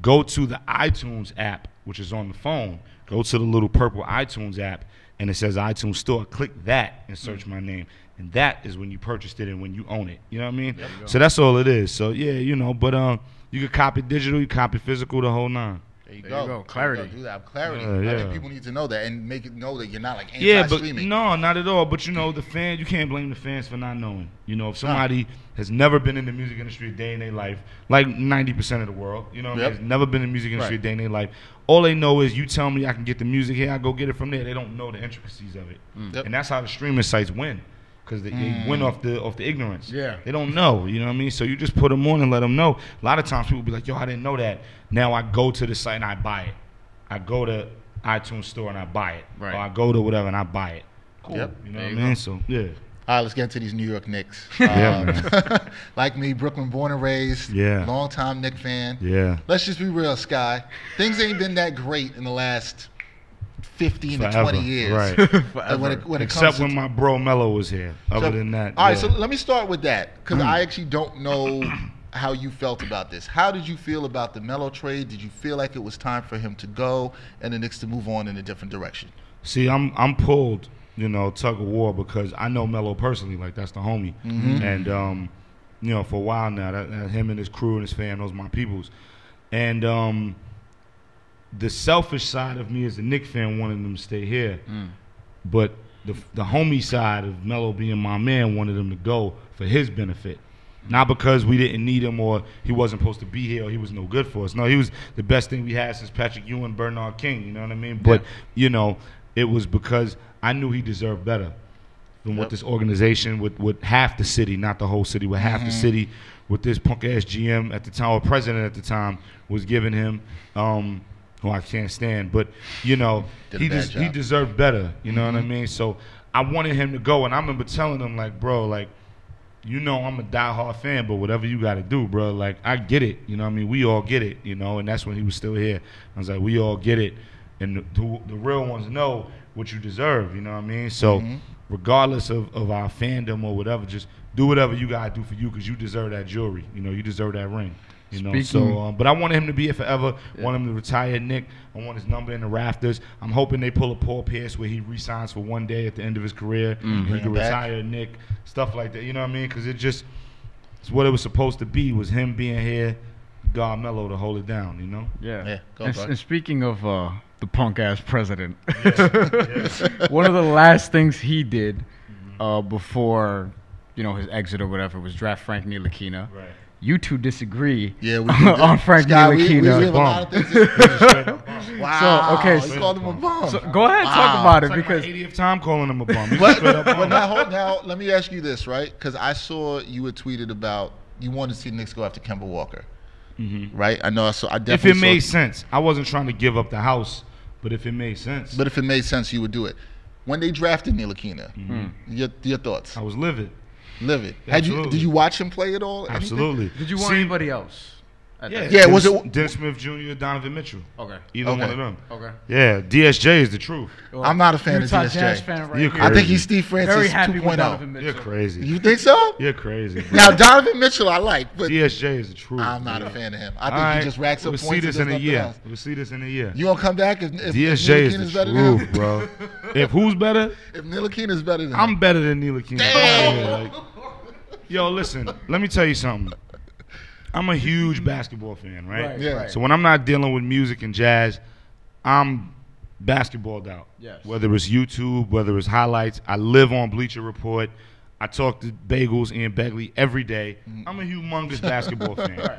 Go to the iTunes app, which is on the phone. Go to the little purple iTunes app, and it says iTunes Store. Click that and search my name. And that is when you purchased it and when you own it. You know what I mean? So that's all it is. So, yeah, but you can copy digital, you copy physical, the whole nine. There you There go. you go. Clarity. Do that. Clarity. Yeah. I think people need to know that and make it know that you're not like Yeah, but anti-streaming. no, not at all. But you know, the fan, you can't blame the fans for not knowing. You know, if somebody has never been in the music industry a day in their life, like 90% of the world, you know, what I mean, has never been in the music industry a day in their life. All they know is you tell me I can get the music here, I go get it from there. They don't know the intricacies of it, and that's how the streaming sites win. Because they win off the ignorance. Yeah. They don't know, you know what I mean? So you just put them on and let them know. A lot of times people be like, yo, I didn't know that. Now I go to the site and I buy it. I go to iTunes store and I buy it. Right. Or I go to whatever and I buy it. Cool. Yep. You know what I mean? So, yeah. All right, let's get into these New York Knicks. Yeah, man. Like me, Brooklyn born and raised. Yeah. Long-time Knick fan. Yeah. Let's just be real, Sky. Things ain't been that great in the last 15 to 20 years. Right. When it Except comes to when my bro Melo was here. Other than that. All right, yeah. so let me start with that because I actually don't know how you felt about this. How did you feel about the Melo trade? Did you feel like it was time for him to go and the Knicks to move on in a different direction? See, I'm pulled, you know, tug of war because I know Melo personally, like that's the homie, and you know, for a while now, that him and his crew and his fam, those my peoples, and the selfish side of me as a Knicks fan wanted them to stay here, but the homie side of Melo being my man wanted him to go for his benefit. Not because we didn't need him or he wasn't supposed to be here or he was no good for us. No, he was the best thing we had since Patrick Ewing, Bernard King, you know what I mean? But, you know, it was because I knew he deserved better than what this organization, with half the city, not the whole city, with half the city, with this punk-ass GM at the time, or president at the time, was giving him, who I can't stand. But, you know, he deserved better, you know what I mean? So I wanted him to go, and I remember telling him, like, bro, like, you know I'm a diehard fan, but whatever you got to do, bro, like, I get it. You know what I mean? We all get it, you know, and that's when he was still here. I was like, we all get it. And the real ones know what you deserve, you know what I mean? So regardless of our fandom or whatever, just do whatever you got to do for you because you deserve that jewelry. You know, you deserve that ring. You know, so but I wanted him to be here forever. Want him to retire, Nick. I want his number in the rafters. I'm hoping they pull a Paul Pierce where he re-signs for one day at the end of his career. He can retire, Nick. Stuff like that. You know what I mean? Because it's what it was supposed to be. Was him being here, God Melo to hold it down. You know? Yeah. Go, and speaking of the punk ass president, one of the last things he did before, you know, his exit or whatever was draft Frank Ntilikina. Right. You two disagree on Frank Sky, we Ntilikina. have a lot of things. Wow. So, okay, you called him a bum. So go ahead and talk about it It's like because my 80th time calling him a bum. He's But, straight up bum. now, let me ask you this, right? Because I saw you had tweeted about you wanted to see the Knicks go after Kemba Walker, right? I know. So I If definitely it made sense, I wasn't trying to give up the house, but if it made sense, But if it made sense, you would do it. When they drafted Ntilikina, your thoughts? I was livid. Livid. Absolutely. Did you watch him play at all? Anything? Absolutely. did you want anybody else? Yeah, was it- Dennis Smith Jr., Donovan Mitchell? Okay. Either one of them. Okay. Yeah, DSJ is the truth. I'm not a fan of Utah DSJ. Jazz fan right You're here. I think crazy. he's Steve Francis Very happy with 2.0. Donovan Mitchell. You're crazy. You think so? You're crazy. Bro. Now Donovan Mitchell, I like, but DSJ is the truth. I'm not man. a fan of him. I think All right, he just racks up we'll points. see and this does in a nothing year. else. We'll see this in a year. You gonna come back if DSJ is Ntilikina's the better than him? truth, bro. If who's better, If Ntilikina's better than him, I'm better than Ntilikina. Damn. Yeah, like, yo, listen. Let me tell you something. I'm a huge basketball fan, right? Right, Yeah. right. So when I'm not dealing with music and jazz, I'm basketballed out. Yes. Whether it's YouTube, whether it's highlights, I live on Bleacher Report. I talk to Bagels, Ian Begley every day. I'm a humongous basketball fan. Right.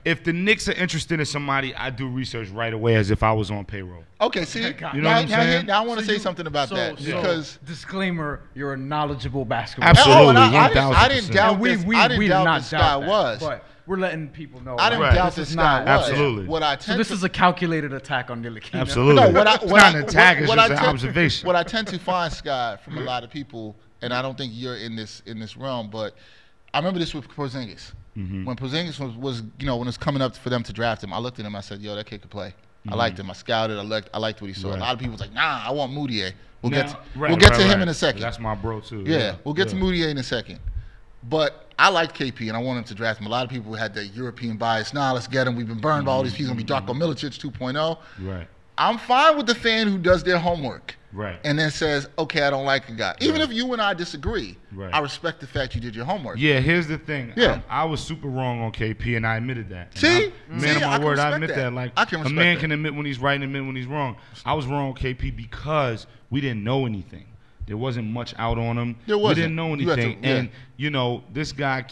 If the Knicks are interested in somebody, I do research right away as if I was on payroll. okay. See, You know what now, I'm saying? now I want to So say you- something about that because. disclaimer, you're a knowledgeable basketball. Absolutely. Oh, and I 1000%. didn't doubt And we this. I didn't doubt not this guy doubt that, was. but we're letting people know. I didn't Right. doubt This this is guy not- was. Absolutely. What I So tend this to, is a calculated attack on Ntilikina. Absolutely. No, what I, It's what not I, an attack, it's what just I an tend- observation. What I tend to find, Scott, from a lot of people, and I don't think you're in this realm, but I remember this with Porzingis. When Porzingis was when it was coming up for them to draft him, I looked at him. I said, "Yo, that kid could play." I liked him. I scouted. I liked what he saw. Right. A lot of people was like, "Nah, I want Mudiay." We'll Now- get right, we'll get right, to him right. in a second. That's my bro too. Yeah, we'll get to Mudiay in a second. But I liked KP, and I want him to draft him. A lot of people had that European bias. Nah, let's get him. We've been burned by all these. He's going to be Darko Milicic 2.0. Right. I'm fine with the fan who does their homework. Right. and then says, okay, I don't like a guy. Even Right. if you and I disagree, Right. I respect the fact you did your homework. Yeah, here's the thing. Yeah. I was super wrong on KP, and I admitted that. See? Man See, of I my can word, I respect admit that. that. Like, I can a respect man that. can admit when he's right and admit when he's wrong. I was wrong on KP because we didn't know anything. There wasn't much out on him. There We wasn't. didn't know You had to- anything. yeah. And, you know, this guy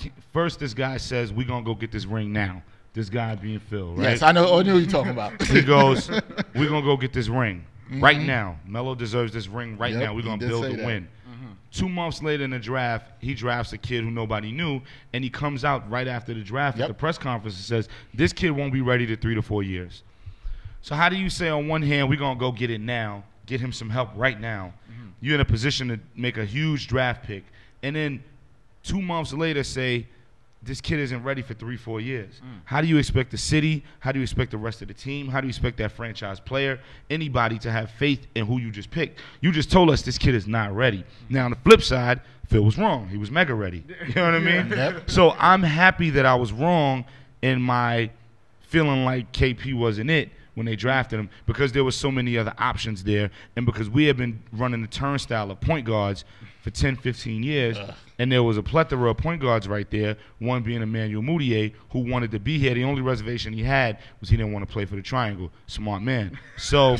says, we're going to go get this ring now. This guy being Phil, right? Yes, I know what you're talking about. He goes, we're going to go get this ring right now. Melo deserves this ring right Yep, now. We're he going to did build say the that. win. 2 months later in the draft, he drafts a kid who nobody knew, and he comes out right after the draft at the press conference and says, this kid won't be ready to 3 to 4 years. So how do you say on one hand, we're going to go get it now, get him some help right now? You're in a position to make a huge draft pick, and then 2 months later say, this kid isn't ready for 3-4 years. How do you expect the city? How do you expect the rest of the team? How do you expect that franchise player, anybody, to have faith in who you just picked? You just told us this kid is not ready. Now, on the flip side, Phil was wrong. He was mega ready. You know what I mean? Yep. So I'm happy that I was wrong in my feeling like KP wasn't it when they drafted him, because there was so many other options there, and because we have been running the turnstile of point guards for 10, 15 years, and there was a plethora of point guards right there, one being Emmanuel Mudiay, who wanted to be here. The only reservation he had was he didn't want to play for the triangle. Smart man. So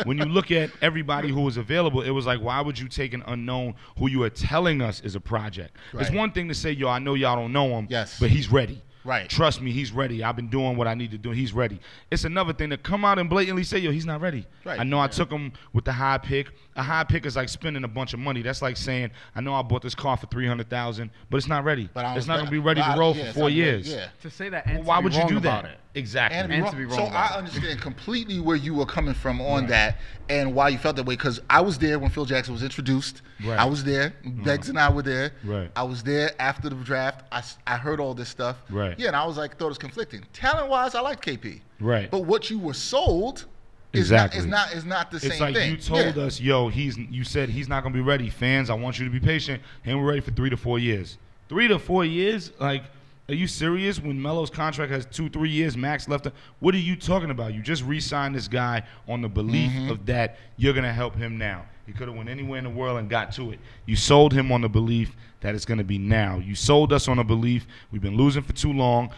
when you look at everybody who was available, it was like, why would you take an unknown who you are telling us is a project? It's Right. one thing to say, yo, I know y'all don't know him, Yes. but he's ready. Right. Trust me, he's ready. I've been doing what I need to do. He's ready. It's another thing to come out and blatantly say, yo, he's not ready. Right. I know I took him with the high pick. A high pick is like spending a bunch of money. That's like saying, I know I bought this car for $300,000, but it's not ready. But I It's was- not going to be ready but to I- roll yeah, for it's 4 not ready, years. yeah. To say that, Well, and why to be would you wrong do about that? it. Exactly. And And wrong. to be wrong So about I it. understand completely where you were coming from on that and why you felt that way, because I was there when Phil Jackson was introduced. Right. I was there. Beggs and I were there. Right. I was there after the draft. I heard all this stuff. Right. Yeah, and I was like, thought it was conflicting. Talent-wise, I liked KP. Right. But what you were sold Exactly. is not the same It's like thing. you told Yeah. us, yo, you said he's not going to be ready. Fans, I want you to be patient. And we're ready for 3 to 4 years. 3 to 4 years? Like, are you serious? When Melo's contract has 2-3 years max left, what are you talking about? You just re-signed this guy on the belief of that you're going to help him now. He could have went anywhere in the world and got to it. You sold him on the belief that it's going to be now. You sold us on the belief we've been losing for too long.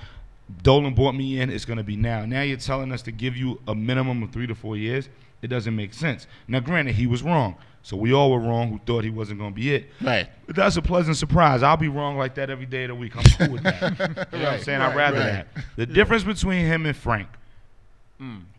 Dolan brought me in. It's going to be now. Now you're telling us to give you a minimum of 3 to 4 years. It doesn't make sense. Now, granted, he was wrong. So we all were wrong who thought he wasn't going to be it. Right. But that's a pleasant surprise. I'll be wrong like that every day of the week. I'm cool with that. You know what I'm saying? I'd rather that. The difference between him and Frank,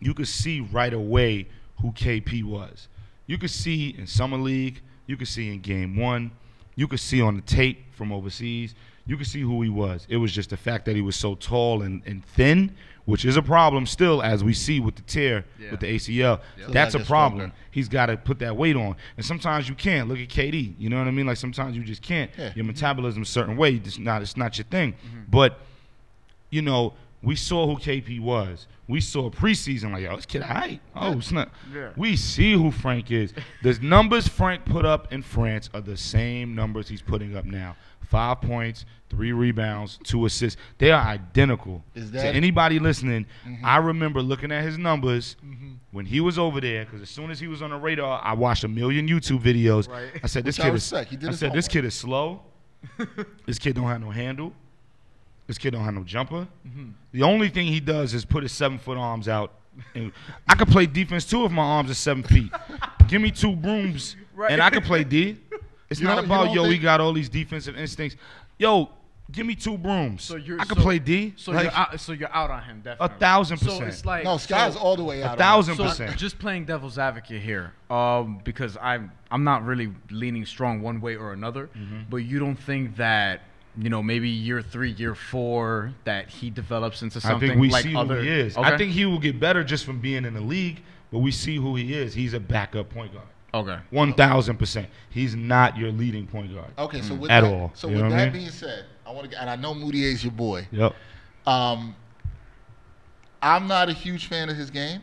you could see right away who KP was. You could see in Summer League. You could see in Game 1. You could see on the tape from overseas. You could see who he was. It was just the fact that he was so tall and thin, which is a problem still, as we see with the tear with the ACL. So That's that a gets problem. stronger. He's got to put that weight on. And sometimes you can't. Look at KD. You know what I mean? Like sometimes you just can't. Yeah. Your metabolism's a certain way. It's not your thing. But, you know, we saw who KP was. We saw preseason like, yo, this kid all right. Oh, it's not. Yeah. We see who Frank is. The numbers Frank put up in France are the same numbers he's putting up now. 5 points, 3 rebounds, 2 assists. They are identical. Is To that- anybody listening, I remember looking at his numbers when he was over there, because as soon as he was on the radar, I watched a million YouTube videos. Right. I said, this Which I kid is. respect. He did I his said, this homework. kid is slow. This kid don't have no handle. This kid don't have no jumper. The only thing he does is put his 7-foot arms out. And I could play defense too if my arms are 7 feet. Give me 2 brooms and I could play D. It's You not don't- you about, don't yo, think- he got all these defensive instincts. Yo, give me 2 brooms. So you're I could so- play D. So Like, you're out. So you're out on him, definitely. 1,000%. So it's like No, Sky's so, all the way out. 1,000%. So just playing devil's advocate here, because I'm not really leaning strong one way or another. But you don't think that, you know, maybe year 3, year 4, that he develops into I something think we like see other. who he is. Okay. I think he will get better just from being in the league, but we see who he is. He's a backup point guard. Okay. 1,000%. He's not your leading point guard. Okay, so with At that, all. So You with know what I that mean? being said, I want to, and I know Mudiay's your boy. Yep. I'm not a huge fan of his game.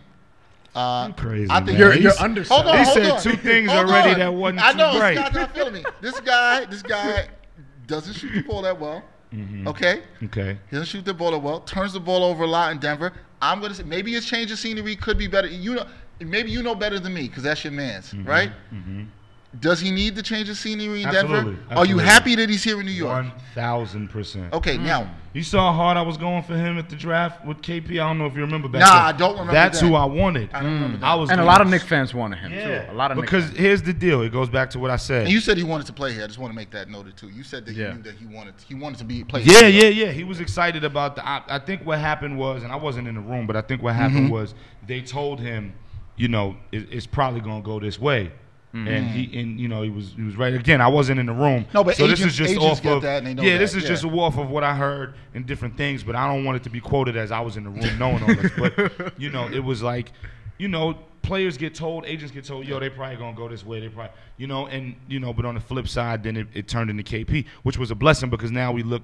You crazy, I think man. You're He's- underselling. Hold on, He hold said on. 2 things Hold already on. that wasn't I too know, bright. Scott's not feeling me. This guy doesn't shoot the ball that well. Okay? Okay. He doesn't shoot the ball that well. Turns the ball over a lot in Denver. I'm gonna say maybe his change of scenery could be better. You know, maybe you know better than me because that's your man's, right? Does he need to change the scenery in Denver? Absolutely. Are you happy that he's here in New York? 1,000%. Okay, now. You saw how hard I was going for him at the draft with KP? I don't know if you remember back Nah, then. I don't remember That's that. who I wanted. I don't remember that. I was And a lot of Knicks fans wanted him, Yeah. too. A lot of Knicks Because fans. here's the deal. It goes back to what I said. And you said he wanted to play here. I just want to make that noted too. You said that you knew that he wanted to be play. Yeah. He was excited about the. I think what happened was, and I wasn't in the room, but I think what happened was they told him, you know, it's probably gonna go this way, and he was right. Again, I wasn't in the room. No, but so agents, this is just agents off get of that and they know yeah. that. This is just off of what I heard and different things, but I don't want it to be quoted as I was in the room knowing all this. But you know, it was like, you know. Players get told, agents get told, yo, they probably gonna go this way. They probably, you know, and you know, but on the flip side, then it turned into KP, which was a blessing because now we look,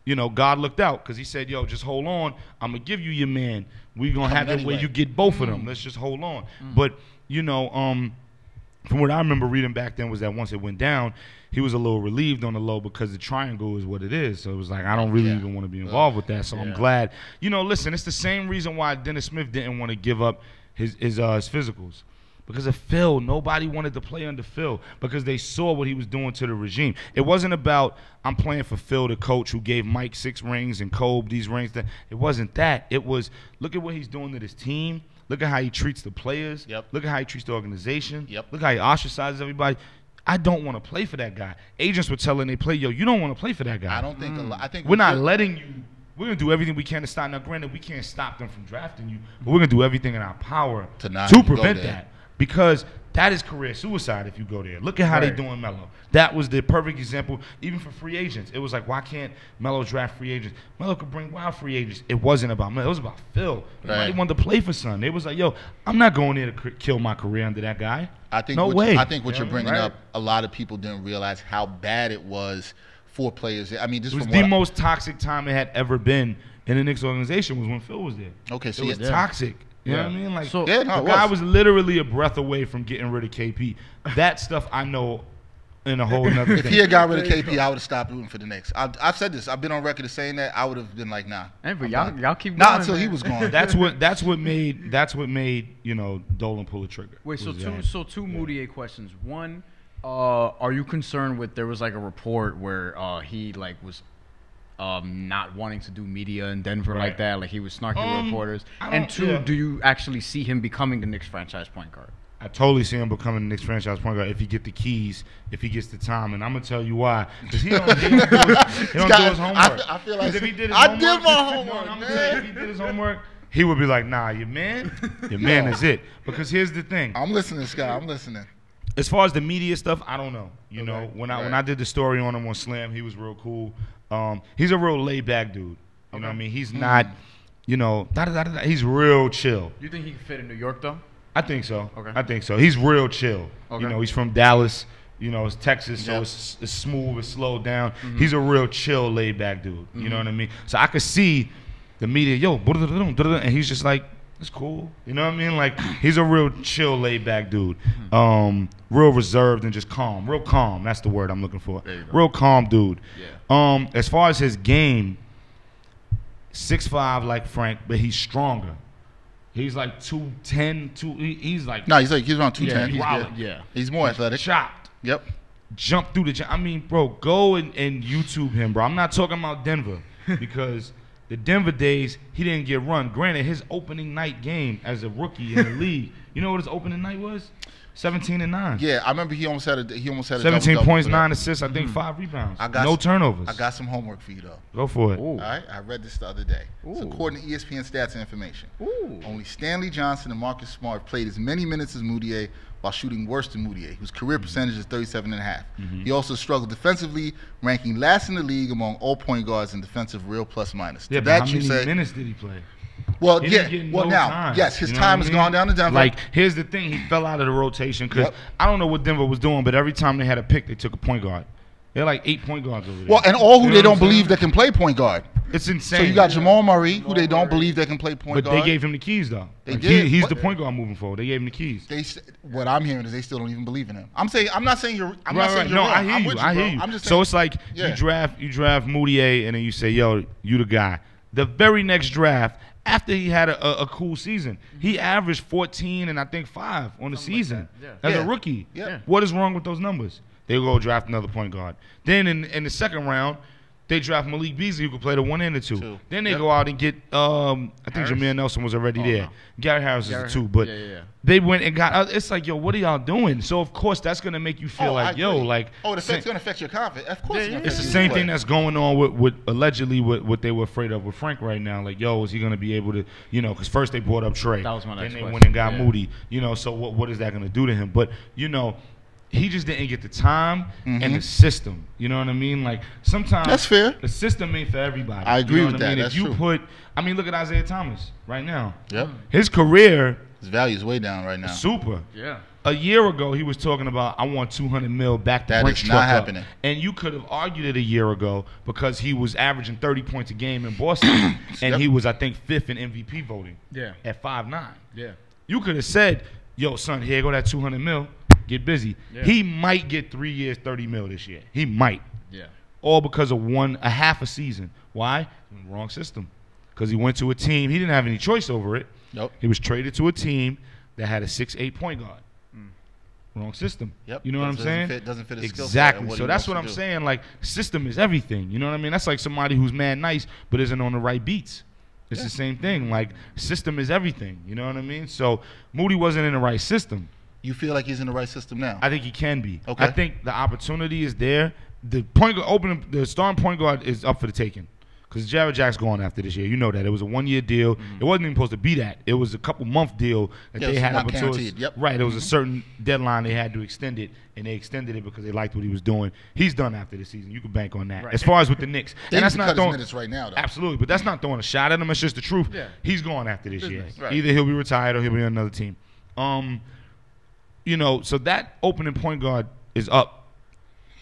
you know, God looked out because He said, yo, just hold on. I'm gonna give you your man. We gonna have it where you get both of them. Let's just hold on. But you know, from what I remember reading back then was that once it went down, he was a little relieved on the low because the triangle is what it is. So it was like I don't really even want to be involved with that. So I'm glad. You know, listen, it's the same reason why Dennis Smith didn't want to give up his physicals. Because of Phil, nobody wanted to play under Phil because they saw what he was doing to the regime. It wasn't about I'm playing for Phil, the coach who gave Mike 6 rings and Kobe these rings. It wasn't that. It was look at what he's doing to this team. Look at how he treats the players. Look at how he treats the organization. Look how he ostracizes everybody. I don't want to play for that guy. Agents were telling they play, yo, you don't want to play for that guy. I don't think I think we're not letting you. We're going to do everything we can to stop. Now, granted, we can't stop them from drafting you, but we're going to do everything in our power to prevent that. Because that is career suicide if you go there. Look at how they're doing Melo. That was the perfect example, even for free agents. It was like, why can't Melo draft free agents? Melo could bring wild free agents. It wasn't about Melo. It was about Phil. Nobody wanted to play for Son. It was like, yo, I'm not going there to kill my career under that guy. I think no way. I think what you're bringing up, a lot of people didn't realize how bad it was for players. I mean, this was the most toxic time it had ever been in the Knicks organization was when Phil was there. Okay, so it was toxic. You know what I mean? Like, so, the guy was literally a breath away from getting rid of KP. That stuff I know in a whole nother thing. If he had got rid of KP, I would have stopped rooting for the Knicks. I've said this. I've been on record as saying that. I would have been like, nah. Hey, but y'all keep going. Not until he was gone. That's what made you know Dolan pull the trigger. Wait, two Mudiay questions. One, are you concerned with there was like a report where he like was not wanting to do media in Denver like that, like he was snarky with reporters? And two, do you actually see him becoming the Knicks franchise point guard? I totally see him becoming the Knicks franchise point guard if he get the keys, if he gets the time, and I'm gonna tell you why. Because he don't do his homework. I feel like if he did his I homework, did my homework. I'm saying if he did his homework, he would be like, nah, your man is it. Because here's the thing. I'm listening, Scott. I'm listening. As far as the media stuff, I don't know. You know, when I did the story on him on Slam, he was real cool. He's a real laid back dude. You know what I mean? He's not, you know, he's real chill. You think he can fit in New York though? I think so. Okay. I think so. He's real chill. Okay. You know, he's from Dallas. You know, it's Texas, so it's smooth, it's slowed down. He's a real chill, laid back dude. You know what I mean? So I could see the media, yo, and he's just like, it's cool. You know what I mean? Like, he's a real chill, laid back dude. Real reserved and just calm. Real calm. That's the word I'm looking for. Real calm dude. Yeah. As far as his game, 6'5" like Frank, but he's stronger. He's like 210, he's like... No, he's around 210. Yeah, he's more athletic. Chopped. Yep. Jump through the... I mean, bro, go and YouTube him, bro. I'm not talking about Denver because the Denver days, he didn't get run. Granted, his opening night game as a rookie in the league, you know what his opening night was? 17-9. Yeah, I remember he almost had a 17 points, 9 assists, I think 5 rebounds. No turnovers. I got some homework for you though. Go for it. All right, I read this the other day. It's according to ESPN stats and information. Only Stanley Johnson and Marcus Smart played as many minutes as Mudiay while shooting worse than Mudiay, whose career percentage is 37.5. He also struggled defensively, ranking last in the league among all point guards in defensive real plus minus. Yeah, but how many minutes did he play? Well, yes, his time has gone down to Denver. Like, here's the thing. He fell out of the rotation because I don't know what Denver was doing, but every time they had a pick, they took a point guard. They're like 8 point guards over there. Well, and all who they don't believe that can play point guard. It's insane. So you got Jamal Murray, who they don't believe that can play point guard. But they gave him the keys, though. They did. He's the point guard moving forward. They gave him the keys. What I'm hearing is they still don't even believe in him. I'm not saying you're wrong. I hear you. I'm just saying, so it's like you draft Mudiay, and then you say, yo, you the guy. The very next draft, after he had a cool season, he averaged 14 and I think 5 on the season as a rookie. Yeah. What is wrong with those numbers? They go draft another point guard. Then in the second round, they draft Malik Beasley, who could play the 1 and the 2. Then they go out and get, I think Jameer Nelson was already there. No. Gary Harris is a 2. But they went and got, it's like, yo, what are y'all doing? So, of course, that's going to make you feel like, yo, like. Oh, it's going to affect your confidence. Of course it's the same thing that's going on with allegedly what they were afraid of with Frank right now. Like, yo, is he going to be able to, you know, because first they brought up Trey. That was my Then next they question. went and got Moody. You know, so what is that going to do to him? But, you know, he just didn't get the time and the system. You know what I mean? Like, sometimes that's fair. The system ain't for everybody. I agree you know with what I that. mean? That's if you true. look at Isaiah Thomas right now. Yep. His career, his value is way down right now. Super. Yeah. A year ago, he was talking about, I want $200 million back to That Brink's is truck not up. happening. And you could have argued it a year ago because he was averaging 30 points a game in Boston, and he was, I think, 5th in MVP voting. Yeah. At 5'9". Yeah. You could have said, yo, son, here go that $200 million. Get busy. Yeah. He might get 3 years, $30 million this year. He might. Yeah. All because of a half a season. Why? Wrong system. Because he went to a team. He didn't have any choice over it. Nope. He was traded to a team that had a 6'8" point guard. Wrong system. Yep. You know what I'm saying? Doesn't fit his skill set. Exactly. So that's what I'm saying. Like, system is everything. You know what I mean? That's like somebody who's mad nice but isn't on the right beats. It's the same thing. Like, system is everything. You know what I mean? So Moody wasn't in the right system. You feel like he's in the right system now? I think he can be. Okay. I think the opportunity is there. The starting point guard is up for the taking. Because Jared Jack's gone after this year. You know that. It was a 1-year deal. It wasn't even supposed to be that. It was a couple-month deal that they had up until right. It was a certain deadline they had to extend it, and they extended it because they liked what he was doing. He's done after this season. You can bank on that. Right. As far as with the Knicks, and that's not throwing minutes right now, though. Absolutely, but that's not throwing a shot at him. It's just the truth. Yeah. He's gone after this year. Right. Either he'll be retired or he'll be on another team. You know, so that opening point guard is up.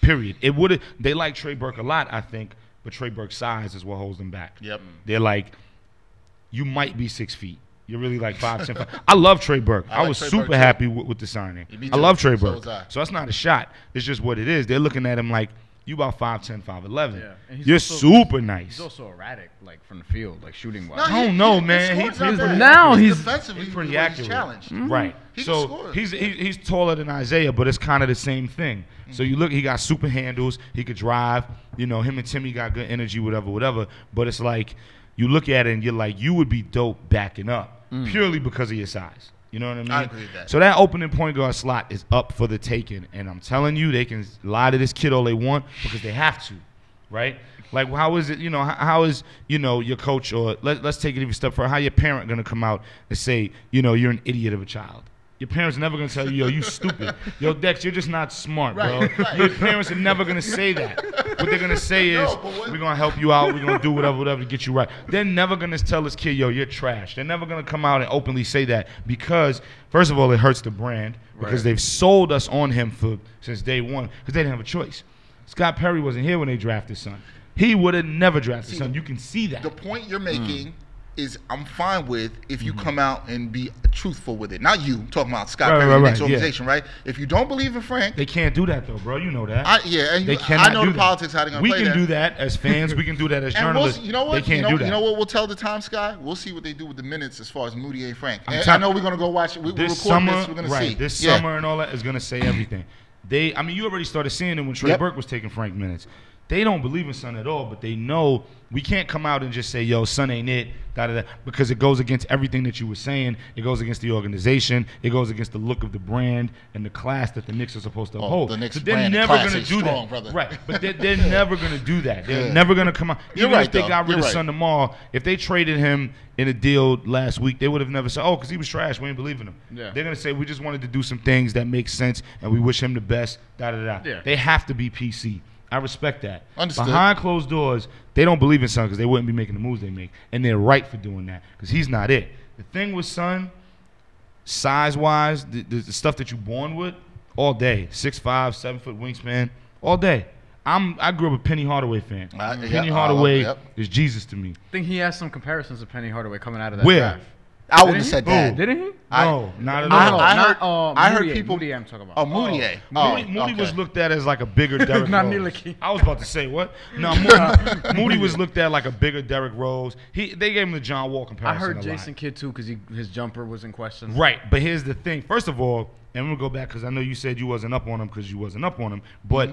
Period. It would. They like Trey Burke a lot, I think. But Trey Burke's size is what holds them back. Yep. They're like, you might be 6 feet. You're really like 5'10". 5. I love Trey Burke. I was super happy with the signing. I love Trey Burke. So that's not a shot. It's just what it is. They're looking at him like, you about 5'10", 5'11". Yeah. And You're super nice. He's also erratic, like from the field, like shooting wise. I don't know, man. He's defensively pretty accurate. Challenged. Right. So he's taller than Isaiah, but it's kind of the same thing. So you look, he got super handles. He could drive. You know, him and Timmy got good energy, whatever. But it's like, you look at it and you're like, you would be dope backing up purely because of your size. You know what I mean? I agree with that. So that opening point guard slot is up for the taking. And I'm telling you, they can lie to this kid all they want because they have to, right? Like, how is it, you know, how is, you know, your coach or let's take it even a step further. How your parent going to come out and say, you know, you're an idiot of a child? Your parents are never going to tell you, yo, you stupid. Yo, Dex, you're just not smart, bro. Right. Your parents are never going to say that. What they're going to say is, we're going to help you out. We're going to do whatever to get you right. They're never going to tell this kid, yo, you're trash. They're never going to come out and openly say that because, first of all, it hurts the brand because they've sold us on him since day one because they didn't have a choice. Scott Perry wasn't here when they drafted son. He would have never drafted son. You can see that. The point you're making is I'm fine with if you come out and be truthful with it. Not you. I'm talking about Scott Perry, the Knicks organization, right? If you don't believe in Frank. They can't do that, though, bro. You know that. I know the politics, how they're going to play that. We can do that as fans. We can do that as journalists. You know what? They can't do that. You know what we'll tell the time, Sky? We'll see what they do with the minutes as far as Mudiay and Frank. I know we're going to go watch it. We're recording this. We're going to see. This summer and all that is going to say everything. I mean, you already started seeing it when Trey Burke was taking Frank minutes. They don't believe in Son at all, but they know we can't come out and just say, yo, Son ain't it, because it goes against everything that you were saying. It goes against the organization. It goes against the look of the brand and the class that the Knicks are supposed to uphold. The Knicks so they're brand never going to do strong, that. Brother. Right, but they're never going to do that. They're never going to come out. Even if they got rid of Son tomorrow, if they traded him in a deal last week, they would have never said, oh, because he was trash, we ain't believing him. Yeah. They're going to say, we just wanted to do some things that make sense, and we wish him the best, Yeah. They have to be PC. I respect that. Understood. Behind closed doors, they don't believe in Son because they wouldn't be making the moves they make. And they're right for doing that because he's not it. The thing with Son, size-wise, the stuff that you're born with, all day. 6'5", 7-foot wingspan, all day. I grew up a Penny Hardaway fan. Penny Hardaway is Jesus to me. I think he has some comparisons to Penny Hardaway coming out of that draft. I wouldn't have said that. Didn't he? No, not at all. I heard Mudiay. people. Mudiay I'm talking about. Oh, Mudiay. Moody was looked at as like a bigger Derrick Not Rose. Ntilikina. I was about to say what? No, Moody was looked at like a bigger Derrick Rose. They gave him the John Wall comparison. I heard a Jason lot. Kidd too because his jumper was in question. Right, but here's the thing. First of all, and we'll go back because I know you said you wasn't up on him because you wasn't up on him, but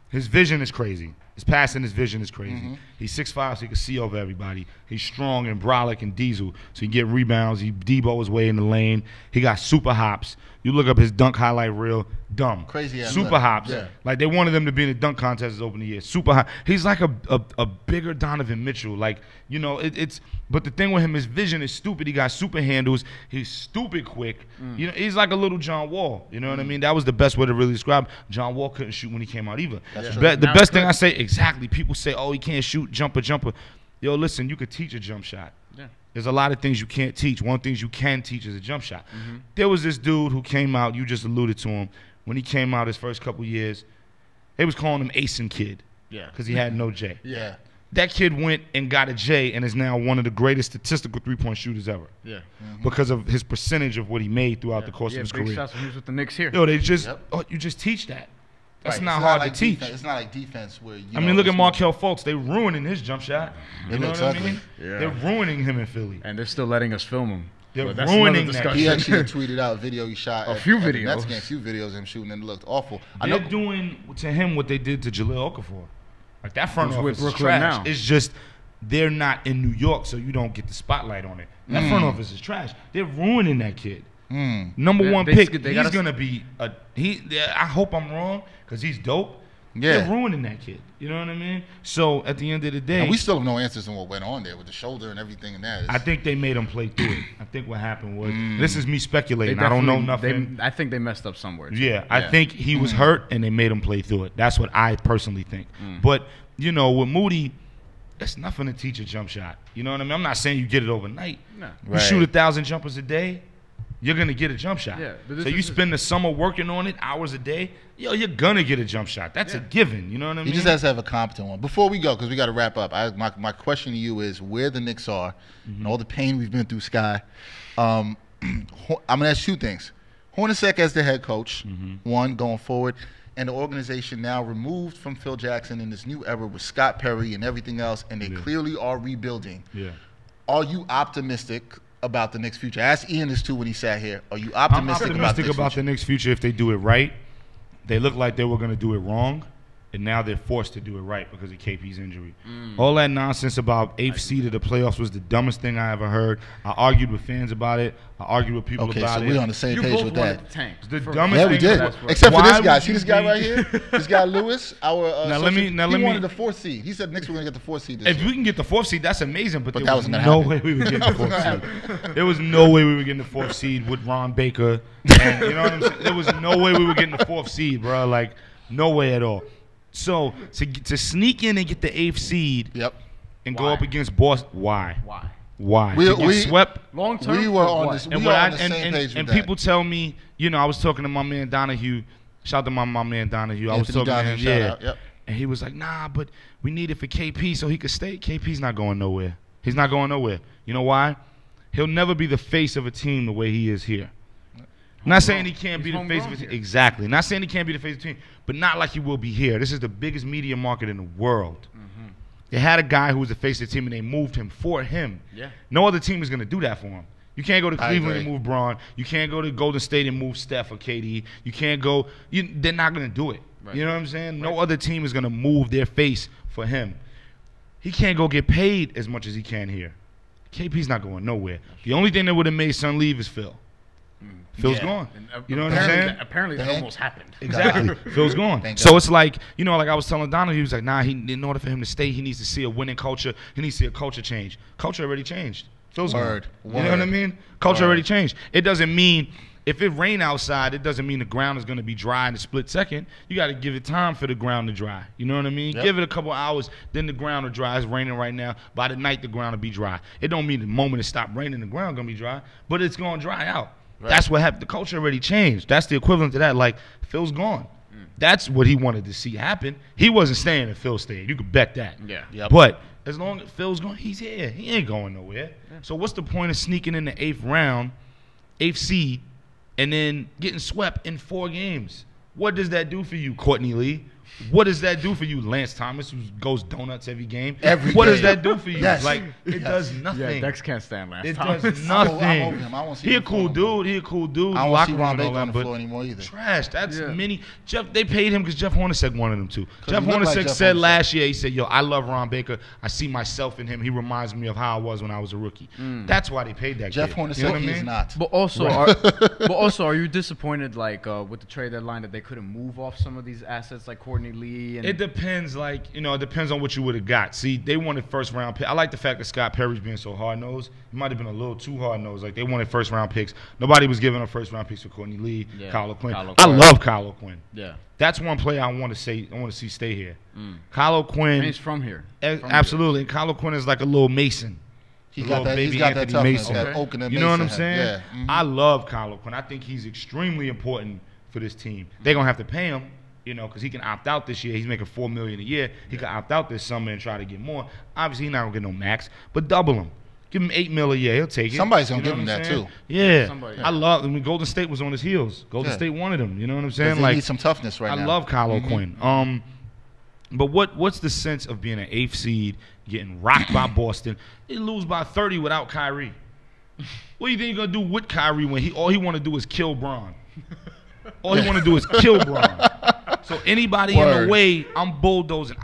his vision is crazy. His passing, his vision is crazy. He's 6'5", so he can see over everybody. He's strong and brolic and diesel, so he get rebounds. He Debo his way in the lane. He got super hops. You look up his dunk highlight reel, dumb. Crazy ass super lift. hops. Yeah. Like they wanted them to be in the dunk contest as open the year. Super hot. He's like a bigger Donovan Mitchell. Like, you know, it's but the thing with him, his vision is stupid. He got super handles. He's stupid quick. You know, he's like a little John Wall. You know what I mean? That was the best way to really describe. John Wall couldn't shoot when he came out either. The best thing I say, exactly. People say, oh, he can't shoot, jumper. Yo, listen, you could teach a jump shot. Yeah. There's a lot of things you can't teach. One thing you can teach is a jump shot. There was this dude who came out, you just alluded to him. When he came out his first couple years, they was calling him Asin Kid. Yeah. Because he had no J. Yeah. That kid went and got a J and is now one of the greatest statistical three-point shooters ever. Yeah. Because of his percentage of what he made throughout the course of his big career. shots when he was with the Knicks here. Yo, they just, you just teach that. That's Right. not It's hard like to teach. defense. It's not like defense where you. I mean, look at Markelle Fultz. They ruining his jump shot. You It know looks what I ugly. mean? Yeah. They're ruining him in Philly. And they're still letting us film him. They're But that's ruining another that. discussion. He actually tweeted out a video he shot. A few at the Nets videos. game, a few videos of him shooting, and it looked awful. I They're know. doing to him what they did to Jaleel Okafor. Like that front Who's office with is Brooklyn trash. now. It's just they're not in New York, so you don't get the spotlight on it. That front office is trash. They're ruining that kid. Number one they- pick. they He's gotta- gonna be a he. I hope I'm wrong because he's dope. Yeah. They're ruining that kid. You know what I mean? So at the end of the day, And we still have no answers on what went on there with the shoulder and everything and that. I think they made him play through it. I think what happened was this is me speculating. I don't know nothing. I think they messed up somewhere. too. Yeah, I think he was hurt and they made him play through it. That's what I personally think. But, you know, with Moody, it's nothing to teach a jump shot. You know what I mean? I'm not saying you get it overnight. No. You shoot 1,000 jumpers a day, you're going to get a jump shot. Yeah, but So you spend the summer working on it, hours a day, you're going to get a jump shot. That's a given. You know what I mean? He just has to have a competent one. Before we go, because we got to wrap up, my question to you is where the Knicks are and all the pain we've been through, Sky. I'm going to ask two things. Hornacek as the head coach, one, going forward, and the organization now removed from Phil Jackson in this new era with Scott Perry and everything else, and they clearly are rebuilding. Yeah. Are you optimistic about the Knicks' future? Ask Ian this too when he sat here. Are you optimistic, I'm about optimistic about the the Knicks' future if they do it right. They look like they were going to do it wrong, and now they're forced to do it right because of KP's injury. All that nonsense about 8th seed of the playoffs was the dumbest thing I ever heard. I argued with fans about it. I argued with people Okay, about so it. we're on the same You page both with wanted that. the tank. The For- dumbest Yeah, we thing did. was- Except for Why this guy. would See you this guy be- right here? This guy Lewis, our Now let me- he me- wanted the 4th seed. He said Knicks were going to get the 4th seed this If year. we can get the 4th seed, that's amazing. But But there that was wasn't no gonna way happen. we were getting the That wasn't 4th gonna seed. There was no way we were getting the 4th seed with Ron Baker. And, you know what I'm saying? There was no way we were getting the 4th seed, bro. Like, no way at all. So to sneak in and get the 8th seed Yep. and go Why? up against Boston, why? Why? Why? We- to get we- swept? Long term. We were for on what? this. We And were what on I the same page with and that. people tell me, you know, I was talking to my man Donahue. Shout out to my man Donahue. I was Anthony talking Donahue, to him, shout yeah. out, yep. And he was like, nah, but we need it for KP so he could stay. KP's not going nowhere. He's not going nowhere. You know why? He'll never be the face of a team the way he is here. Not saying he can't be He's the face of a homegrown team. here. Exactly. Not saying he can't be the face of the team, but not like he will be here. This is the biggest media market in the world. They had a guy who was the face of the team, and they moved him for him. Yeah. No other team is going to do that for him. You can't go to I Cleveland and agree. move Braun. You can't go to Golden State and move Steph or KD. You can't go. They're not going to do it. Right. You know what I'm saying? No other team is going to move their face for him. He can't go get paid as much as he can here. KP's not going nowhere. The only thing that would have made Son leave is Phil. Phil's Yeah. gone. And You know what I'm saying? Apparently, that Thank- almost happened. Exactly. Phil's gone. Thank So God. it's like, you know, like I was telling Donald, he was like, nah, in order for him to stay, he needs to see a winning culture. He needs to see a culture change. Culture already changed. Phil's Word. gone. You know what I Word. mean? Culture Word. already changed. It doesn't mean, if it rain outside, it doesn't mean the ground is going to be dry in a split second. You got to give it time for the ground to dry. You know what I mean? Yep. Give it a couple hours, then the ground will dry. It's raining right now. By the night, the ground will be dry. It don't mean the moment it stopped raining, the ground going to be dry, but it's going to dry out. Right. That's what happened. The culture already changed. That's the equivalent to that. Like, Phil's gone. That's what he wanted to see happen. He wasn't staying if Phil stayed. You could bet that. Yeah. Yep. But as long as Phil's going, he's here. He ain't going nowhere. Yeah. So what's the point of sneaking in the 8th round, 8th seed, and then getting swept in 4 games? What does that do for you, Courtney Lee? What does that do for you, Lance Thomas, who goes donuts every game? What does that do for you? Yes. Like, it does nothing. Yeah, Dex can't stand Lance It Thomas. does nothing. I'm over him. I won't see He a him cool on dude. He a cool dude. I don't Locker see room Ron and all Baker on that, the but floor anymore either. trash. That's Yeah. many. Jeff, they paid him because Jeff Hornacek wanted him to. Jeff he looked like Hornacek Jeff said Hornacek. last year, he said, yo, I love Ron Baker. I see myself in him. He reminds me of how I was when I was a rookie. That's why they paid that Jeff kid. Hornacek You know what I is mean? not. But also, are you disappointed like with the trade deadline that they couldn't move off some of these assets like Courtney Lee? And It depends, it depends on what you would have got. See, they wanted first-round pick. I like the fact that Scott Perry's being so hard-nosed. He might have been a little too hard-nosed. Like, they wanted first-round picks. Nobody was giving up first-round picks for Courtney Lee, Kyle O'Quinn. I love Kyle O'Quinn. Yeah. That's one player I want to see stay here. Kyle O'Quinn. And he's from here. Absolutely. And Kyle O'Quinn is like a little Mason. He's got that toughness, Mason. that Oak and that You know what Mason I'm had. saying? Yeah. I love Kyle O'Quinn. I think he's extremely important for this team. They're going to have to pay him, because he can opt out this year. He's making $4 million a year. He can opt out this summer and try to get more. Obviously, he's not going to get no max, but double him. Give him $8 million a year. He'll take it. Somebody's going You to know give him what that, I'm saying? too. Yeah. Somebody. I love Golden State was on his heels. Golden Yeah. State wanted him. You know what I'm 'Cause saying? they Like, need some toughness right now. I love Kyle O'Quinn. But what's the sense of being an 8th seed, getting rocked by Boston? They lose by 30 without Kyrie. What do you think you're gonna do with Kyrie when all he want to do is kill Bron? All he want to do is kill Bron. So anybody in the way, I'm bulldozing.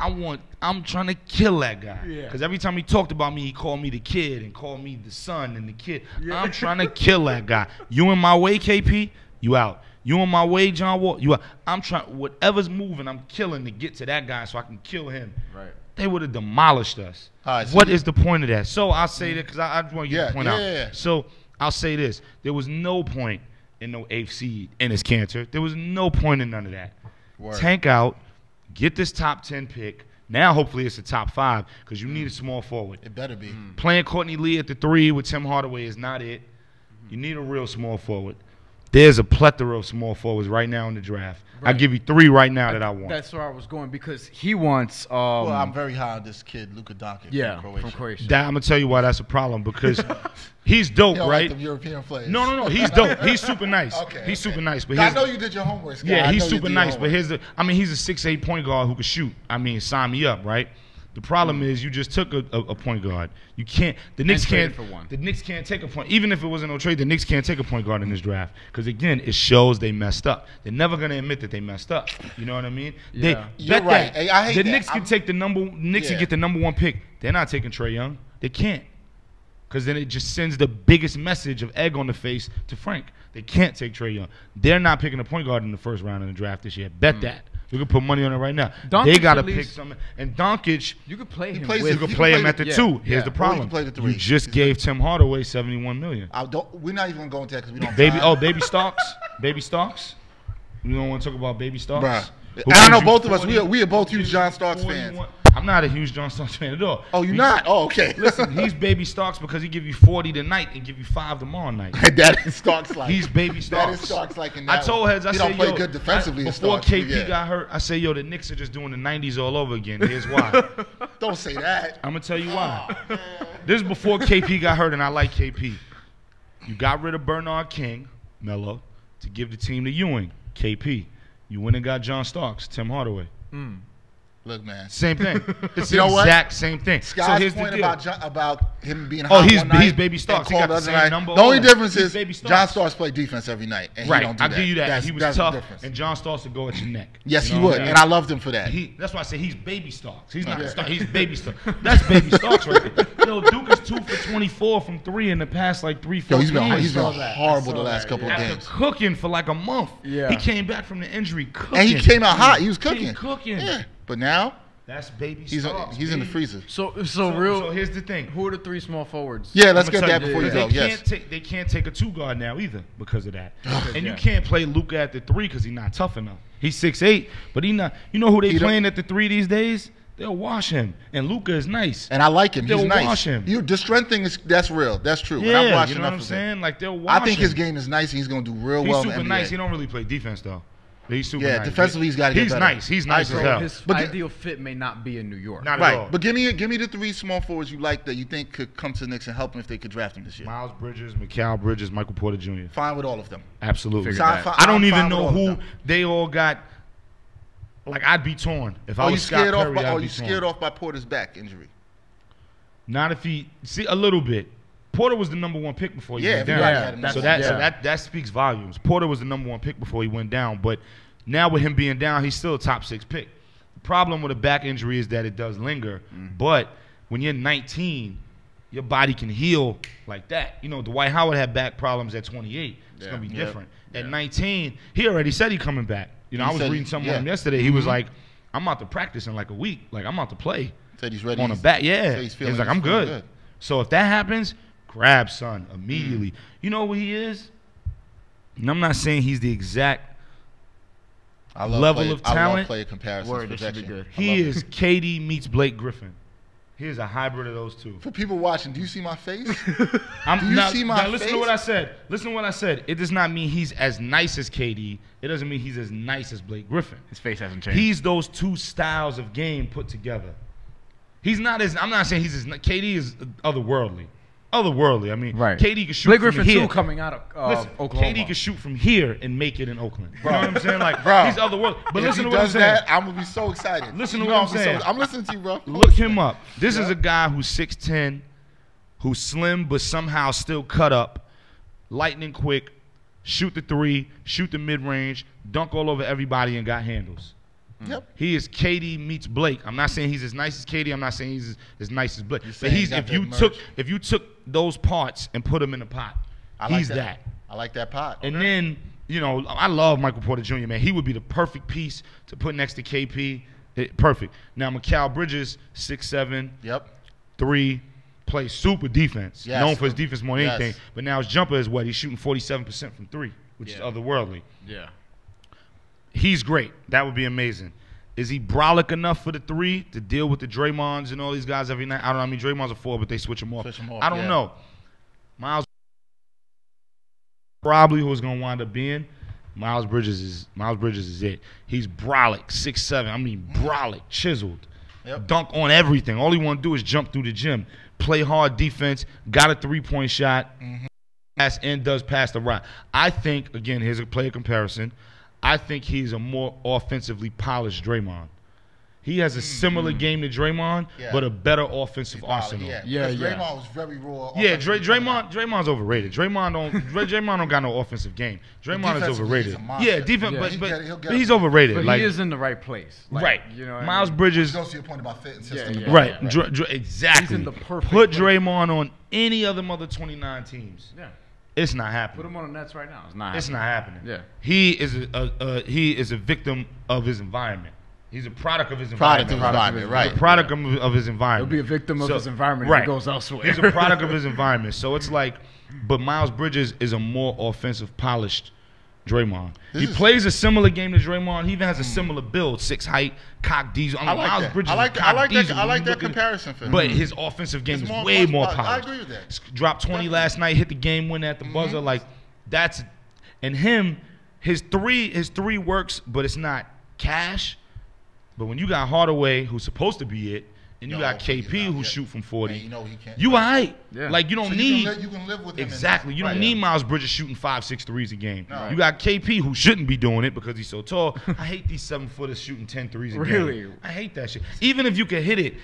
I'm trying to kill that guy. Because every time he talked about me, he called me the kid and called me the son and the kid. I'm trying to kill that guy. You in my way, KP? You out. You in my way, John Wall? You out. I'm trying. Whatever's moving, I'm killing to get to that guy so I can kill him. Right. They would have demolished us. All right, so What is the point of that? So I'll say that because I just want to get the point out. Yeah. So I'll say this. There was no point in no 8th seed in his cancer. There was no point in none of that. Word. Tank out, get this top 10 pick. Now hopefully it's a top 5 because you need a small forward. It better be. Playing Courtney Lee at the 3 with Tim Hardaway is not it. You need a real small forward. There's a plethora of small forwards right now in the draft. Right. I'll give you 3 right now that I want. That's where I was going because he wants. Well, I'm very high on this kid, Luka Doncic from Croatia. I'm going to tell you why that's a problem because he's dope, You don't right? like them European players. No. He's dope. He's super nice. Okay, He's super nice. But I know you did your homework, Scott. yeah, I he's know you super did your nice. But homework. he's a 6'8" point guard who can shoot. Sign me up, right? The problem is you just took a point guard. You can't. The Knicks can't. traded for one. The Knicks can't take a point. Even if it wasn't no trade, the Knicks can't take a point guard in this draft because again, it shows they messed up. They're never gonna admit that they messed up. You know what I mean? Yeah. You're right. Hey, I hate the that. Knicks can take the number. Knicks can get the number 1 pick. They're not taking Trae Young. They can't. Because then it just sends the biggest message of egg on the face to Frank. They can't take Trae Young. They're not picking a point guard in the first round in the draft this year. Bet that. We can put money on it right now. Doncic They got to at pick least- something. And Doncic, You could play him. plays you it. can You play can him play at the the- 2. yeah, Here's yeah. the Or you problem. can play the 3. You just gave Tim Hardaway $71 million. We're not even going to go into that because we don't. Baby Starks. Baby Starks. We don't want to talk about Baby Starks. Bruh. Who I know gives you both of us. 40 We are both huge gives John you Starks 41 fans. I'm not a huge John Starks fan at all. Oh, you're not? Oh, okay. Listen, he's Baby Starks because he give you 40 tonight and give you 5 tomorrow night. That is Starks like. He's Baby That Starks. is Starks like in I that told one. Heads, I He said, don't play yo, good defensively. before Starks, KP yeah. got hurt, I said, yo, the Knicks are just doing the 90s all over again. Here's why. Don't say that. I'm going to tell you why. This is before KP got hurt, and I like KP. You got rid of Bernard King, Melo, to give the team to Ewing, KP. You went and got John Starks, Tim Hardaway. Look, man. Same thing. It's You the know what? exact same thing. So Sky's here's the point deal. about him being Oh, hot he's one night Baby Starks. and He got cold the other same night. number. The only all difference He's is Baby Starks. John Starks play defense every night, and he Right, don't do I'll that. give you that. He was that's tough, the difference. and John Starks would go at your neck. Yes, You he know would, what I mean? and I loved him for that. That's why I say he's Baby Starks. He's not Starks. He's Baby Starks. That's Baby Starks right there. Yo, Duke is 2 for 24 from 3 in the past like 3-4 Yo, he's been games. horrible the last couple of After games. cooking for like a month. Yeah. He came back from the injury cooking. And he came out hot. He was Came cooking. Yeah, but now That's Baby he's Starks. in the baby. freezer. So So here's the thing. Who are the 3 small forwards? Yeah, let's I'ma get tell that before you they go. Yes. They can't take a 2 guard now either because of that. And you can't play Luka at the 3 because he's not tough enough. He's 6'8", but he not. You know who they playing at the 3 these days? They'll wash him. And Luka is nice. And I like him. He's They'll nice. wash him. The strength thing that's real. That's true. Yeah, and I've watched you know what enough I'm of saying? it. Like they'll wash I think him. his game is nice, and he's going to do real He's well super in the NBA. nice. He don't really play defense though. He's super Yeah, nice. defensively he's got to get He's better. nice. He's nice as hell. His But ideal fit may not be in New York. Not at all. Right, but give me the 3 small forwards you like that you think could come to the Knicks and help them if they could draft them this year. Miles Bridges, Mikal Bridges, Michael Porter Jr. Fine with all of them. Absolutely. So I'm I don't fine even with know all of who them. they all got. Like, I'd be torn. If I Are you was Scott scared off? Perry, I'd Are be you torn. scared off by Porter's back injury? Not if he see a little bit. Porter was the #1 pick before he went down. everybody had him So number that one. speaks volumes. Porter was the #1 pick before he went down, but now with him being down, he's still a top 6 pick. The problem with a back injury is that it does linger, but when you're 19, your body can heal like that. You know, Dwight Howard had back problems at 28. It's gonna be different. At 19, he already said he's coming back. You know, I was reading something on him yesterday. He was like, "I'm out to practice in like a week. Like I'm out to play." Said he's ready On the back, yeah. He's He's like, "I'm good." So if that happens, grab son immediately. You know what he is? And I'm not saying he's the exact level of I love talent. player comparisons. Word, this should be good. He is KD meets Blake Griffin. He is a hybrid of those two. For people watching, do you see my face? Do you see my Listen face? to what I said. Listen to what I said. It does not mean he's as nice as KD. It doesn't mean he's as nice as Blake Griffin. His face hasn't changed. He's those two styles of game put together. He's not as. I'm not saying he's as. KD is otherworldly. Otherworldly. I mean, Right. KD can shoot Blake from Griffin here. too coming out of Listen, Oklahoma. KD can shoot from here and make it in Oakland. You know what I'm saying? Like, Bro, he's otherworldly. But if listen he to what I'm does saying. that, I'm gonna be so excited. Listen to You what know I'm gonna be saying. I'm listening to you, bro. Look him up. This is a guy who's 6'10", who's slim but somehow still cut up, lightning quick, shoot the 3, shoot the mid-range, dunk all over everybody, and got handles. Yep. He is KD meets Blake. I'm not saying he's as nice as KD. I'm not saying he's as nice as Blake. But saying he's he got if you took those parts and put them in a pot, he's that. I like that pot. And then, you know, I love Michael Porter Jr., man. He would be the perfect piece to put next to KP. Perfect. Now, Mikal Bridges, 6'7", Yep. 3, plays super defense. Yes. Known for his defense more than Yes. anything. But now his jumper is what? He's shooting 47% from 3, which is otherworldly. Yeah. He's great. That would be amazing. Is he brolic enough for the 3 to deal with the Draymonds and all these guys every night? I don't know. I mean, Draymond's a 4, but they switch him off. I don't know. Miles probably who's going to wind up being. Miles Bridges is it. He's brolic, 6'7". I mean, brolic, chiseled. Yep. Dunk on everything. All he want to do is jump through the gym, play hard defense, got a 3-point shot, pass and does pass the rock. I think, again, here's a player comparison. I think he's a more offensively polished Draymond. He has a similar game to Draymond, but a better offensive arsenal. Yeah. Draymond was very raw. Yeah, Draymond's overrated. Draymond don't got no offensive game. Draymond is overrated. Yeah, defense, Yeah. but he's overrated. But like, he is in the right place. Like, right. You know what Miles I mean? Bridges. Goes to your point about fit and system. Yeah. Right. Yeah. Exactly. He's in the perfect Put place. Draymond on any other 29 teams. Yeah. It's not happening. Put him on the Nets right now. It's not happening. It's not happening. Yeah. He is a victim of his environment. He's a product of his environment. Right. He's a product of his environment. He'll be a victim of his environment if he goes elsewhere. He's a product of his environment. So it's like, but Miles Bridges is a more offensive, polished Draymond. He plays a similar game to Draymond. He even has a similar build, 6 height, cock diesel. I like Miles that. Bridges I like is that comparison for him. But his offensive game is It's way more I polished. agree with that. Dropped 20 last night, hit the game winner at the buzzer. Like, that's, and him, his three works, but it's not cash. But when you got Hardaway, who's supposed to be it, and you got KP who shoot from 40, you know he can't. you all right. Yeah. Like, you don't So need. you can live with him. Exactly. You don't need Miles Bridges shooting 5-6 threes a game. No. You got KP who shouldn't be doing it because he's so tall. I hate these 7-footers shooting 10 threes a game. Really? I hate that shit. Even if you can hit it,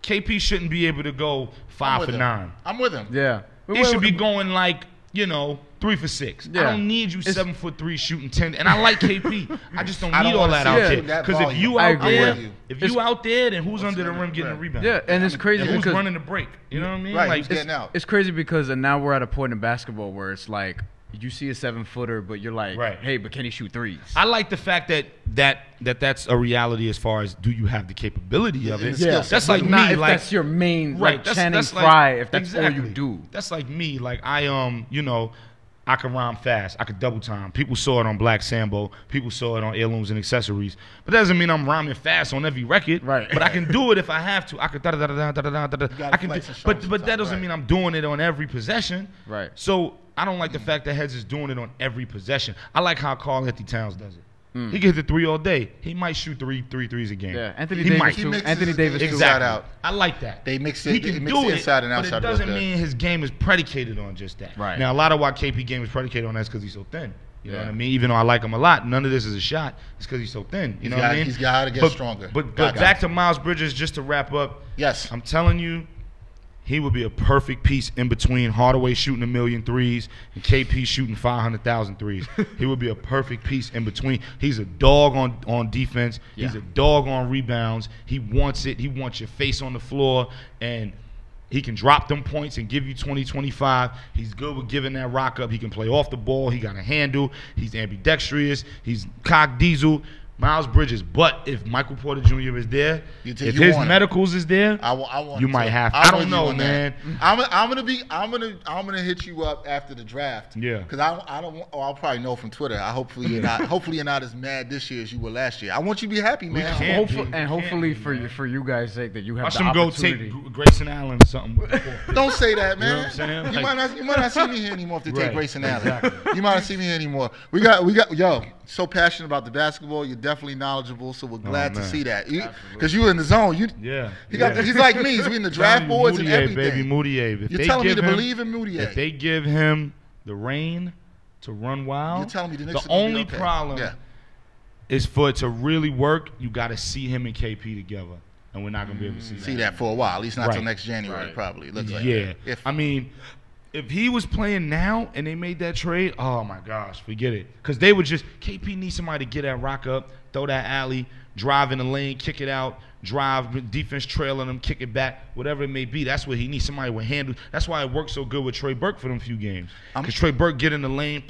KP shouldn't be able to go 5 for 9. I'm with him. Yeah. He should be going like, 3 for 6. Yeah. I don't need you 7'3" shooting 10. And I like KP. I just don't I need don't all wanna that see out him there. that Because if volume. you I out agree there, with you. if you out there, then who's under the rim getting a rebound? Yeah, and it's crazy And who's because running the break? You know what I mean? Right, Like, who's getting out? it's crazy because now we're at a point in basketball where it's like you see a 7-footer, but you're like, Right. hey, but can he shoot threes? I like the fact that's a reality as far as do you have the capability of it. Yeah. That's But like not me. if Like, that's your main right. chanting That's cry. If that's exactly. all you do, That's like me. Like I I can rhyme fast. I could double time. People saw it on Black Sambo. People saw it on Heirlooms and Accessories. But that doesn't mean I'm rhyming fast on every record. Right. But I can do it if I have to. I could da da da da da da da da. I can do, but that doesn't mean I'm doing it on every possession. Right. So I don't like the fact that Heads is doing it on every possession. I like how Karl Anthony Towns does it. He can hit the three all day. He might shoot three threes a game. Yeah, Anthony He Davis might. too. He Anthony Davis too. Exactly. Out. I like that. They mix it. He can mix do the it, inside and outside. but it doesn't mean his game is predicated on just that. Right. Now, a lot of why KP game is predicated on that is because he's so thin. You know Yeah. what I mean? Even though I like him a lot, none of this is a shot. It's because he's so thin. You know what I mean? He's got to get stronger. But back to Miles Bridges, just to wrap up. Yes. I'm telling you, he would be a perfect piece in between Hardaway shooting 1,000,000 threes and KP shooting 500,000 threes. He would be a perfect piece in between. He's a dog on defense. Yeah. He's a dog on rebounds. He wants it. He wants your face on the floor, and he can drop them points and give you 20, 25. He's good with giving that rock up. He can play off the ball. He got a handle. He's ambidextrous. He's cock diesel. Miles Bridges. But if Michael Porter Jr. is there, if his medicals is there, I want you might have. I don't know, man. I'm gonna hit you up after the draft. Yeah. Because I'll probably know from Twitter. Hopefully you're not as mad this year as you were last year. I want you to be happy, man. Hopefully for you guys' sake that you have Watch the him go opportunity. take Grayson Allen or something. Don't say that, man. You know what I'm saying? You might not see me here anymore if they take Right. Grayson Allen. Exactly. You might not see me here anymore. We got yo. So passionate about the basketball. You're definitely knowledgeable. So we're glad to man. see that. Because you're in the zone. He's like me. He's in the draft boards and everything. Baby, Mudiay. You're telling me to believe in Mudiay. If they give him the reign to run wild, You're telling me the Knicks the are gonna be only okay. problem is for it to really work, you got to see him and KP together. And we're not going to be able to see that for a while. At least not till Right. next January, Right. probably. Looks like. Yeah. If I mean, if he was playing now and they made that trade, oh my gosh, forget it. Because they would just, KP needs somebody to get that rock up, throw that alley, drive in the lane, kick it out, drive, defense trailing him, kick it back, whatever it may be. That's what he needs, somebody with handle. That's why it worked so good with Trey Burke for them few games. Because Trey Burke get in the lane,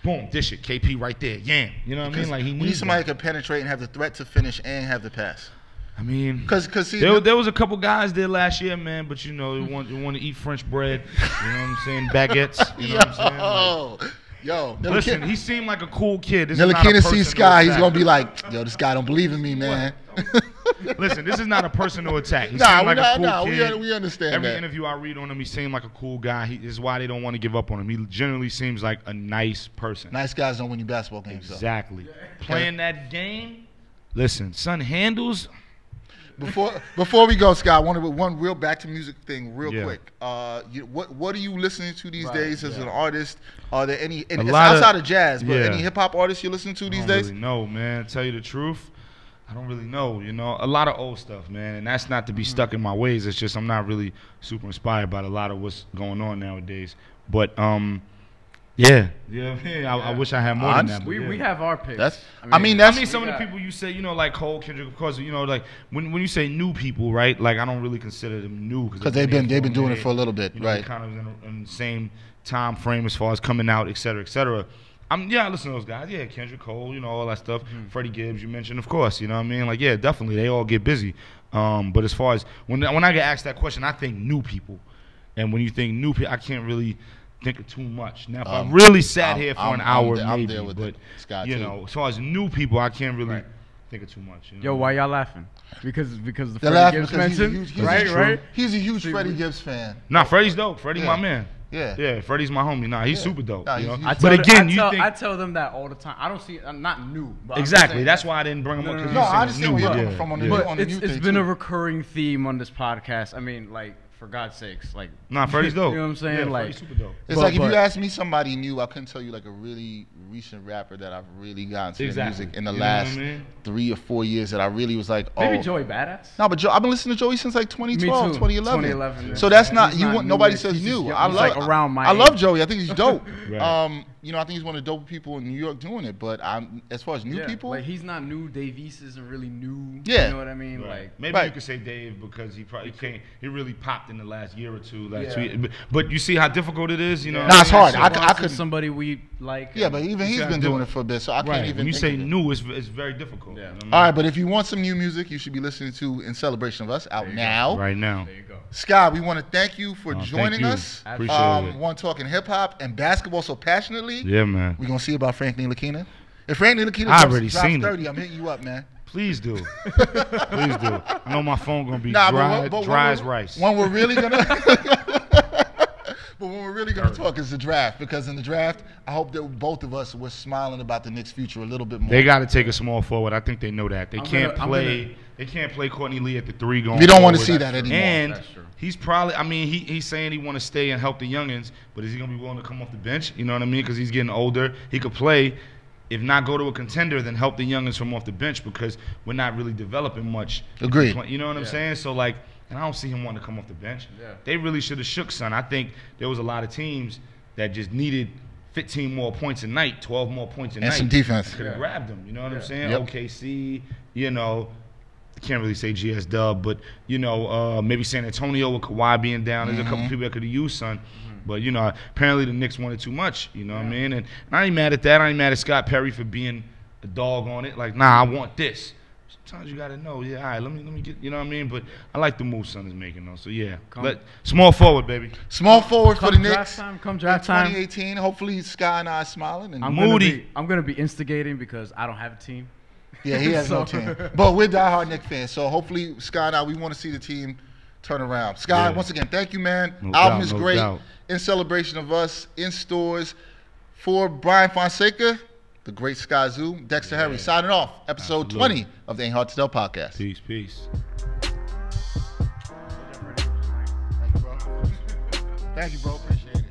boom, dish it, KP right there, yam. You know what I mean? Like he needs somebody that. who can penetrate and have the threat to finish and have the pass. I mean, because there was a couple guys there last year, man, but you know, they want to eat French bread. You know what I'm saying? Baguettes. You know what I'm saying? Yo, listen, he seemed like a cool kid. Ntilikina sees Sky, he's gonna be like, yo, this guy don't believe in me, man. Listen, this is not a personal attack. He seemed like a cool kid. We understand Every that. interview I read on him, he seemed like a cool guy. This is why they don't want to give up on him. He generally seems like a nice person. Nice guys don't win you basketball games. Exactly. Playing that game, listen, son handles. Before we go, Scott, one real back to music thing real quick. What are you listening to these days as an artist? Are there any it's outside of jazz, but any hip hop artists you're listening to these days? I don't really know, man. Tell you the truth, I don't really know. You know, a lot of old stuff, man, and that's not to be stuck in my ways. It's just I'm not really super inspired by a lot of what's going on nowadays. But yeah. I wish I had more than that. We have our picks. I mean some of the people you say, you know, like Cole, Kendrick, of course, you know, like when you say new people, right? Like I don't really consider them new because they've been doing it for a little bit, you know, right? Kind of in the same time frame as far as coming out, et cetera, et cetera. I listen to those guys. Yeah, Kendrick, Cole, you know, all that stuff. Freddie Gibbs, you mentioned, of course. You know what I mean? Like, yeah, definitely, they all get busy. But as far as when I get asked that question, I think new people, and when you think new people, I can't really think of too much. Now, if I really sat here for an hour, maybe, but you know, as far as new people, I can't really think of too much. You know? Yo, why y'all laughing? Because the Freddie Gibbs mentioned, right? He's a huge Freddie Gibbs fan. Nah, Freddie's dope. Freddie, my man. Yeah, Freddie's my homie. Nah, he's super dope. You know? I tell them that all the time. I don't see. I'm not new. But exactly. That's why I didn't bring him up. No, I understand where you're coming from on the new thing. It's been a recurring theme on this podcast. I mean, like, for God's sakes, like. Nah, Freddie's dope. You know what I'm saying? Yeah, like, Freddie's super dope. It's like if you ask me somebody new, I couldn't tell you like a really recent rapper that I've really gotten to the music in the last 3 or 4 years that I really was like, oh. Maybe Joey Badass. No, but I've been listening to Joey since like 2012, 2011. 2011. So that's not nobody says new. I love Joey. I think he's dope. You know, I think he's one of the dope people in New York doing it. But as far as new people, like he's not new. Dave East isn't really new. Yeah, you know what I mean. Like maybe you could say Dave because he probably came. He really popped in the last year or two. But you see how difficult it is. You know, nah, it's hard. So I could somebody we like. Yeah, but even he's been doing it for a bit, so I can't even. When you say new, it's very difficult. Yeah. All right, but if you want some new music, you should be listening to "In Celebration of Us" out now. Right now. There you go. Scott, we want to thank you for joining us. Appreciate it. One talking hip hop and basketball so passionately. Yeah, man. We're gonna see about Frank Ntilikina. If Frank Ntilikina drops 30, I'm hitting you up, man. Please do. Please do. I know my phone gonna be dry as rice. When we're really gonna really going to talk is the draft, because in the draft, I hope that both of us were smiling about the Knicks' future a little bit more. They got to take a small forward. I think they know that. They can't play Courtney Lee at the 3 going. We don't want to see that anymore. And he's probably, I mean, he's saying he want to stay and help the youngins, but is he going to be willing to come off the bench? You know what I mean? Because he's getting older. He could play. If not go to a contender, then help the youngins from off the bench, because we're not really developing much. Agreed. You know what I'm saying? So, like, and I don't see him wanting to come off the bench. Yeah. They really should have shook, son. I think there was a lot of teams that just needed 15 more points a night, 12 more points a night. And some defense. Could have grabbed them. You know what I'm saying? Yep. OKC, you know, I can't really say GS Dub, but, you know, maybe San Antonio with Kawhi being down. There's a couple people that could have used, son. But, you know, apparently the Knicks wanted too much, you know what I mean? And I ain't mad at that. I ain't mad at Scott Perry for being a dog on it. Like, nah, I want this. Sometimes you got to know, yeah, all right, let me get, you know what I mean? But I like the move Son is making, though. So, yeah. Small forward, baby. Small forward for the Knicks. Come draft time. 2018. Hopefully, Sky and I are smiling. And I'm going to be instigating because I don't have a team. Yeah, he has no team. But we're diehard Knicks fans. So, hopefully, Sky and I, we want to see the team turn around. Sky, once again, thank you, man. Album is great. In celebration of us, in stores. For Brian Fonseca, the great Skyzoo, Dexter Harry, signing off. Episode 20 of the Ain't Hard to Tell podcast. Peace, peace. Thank you, bro. Appreciate it.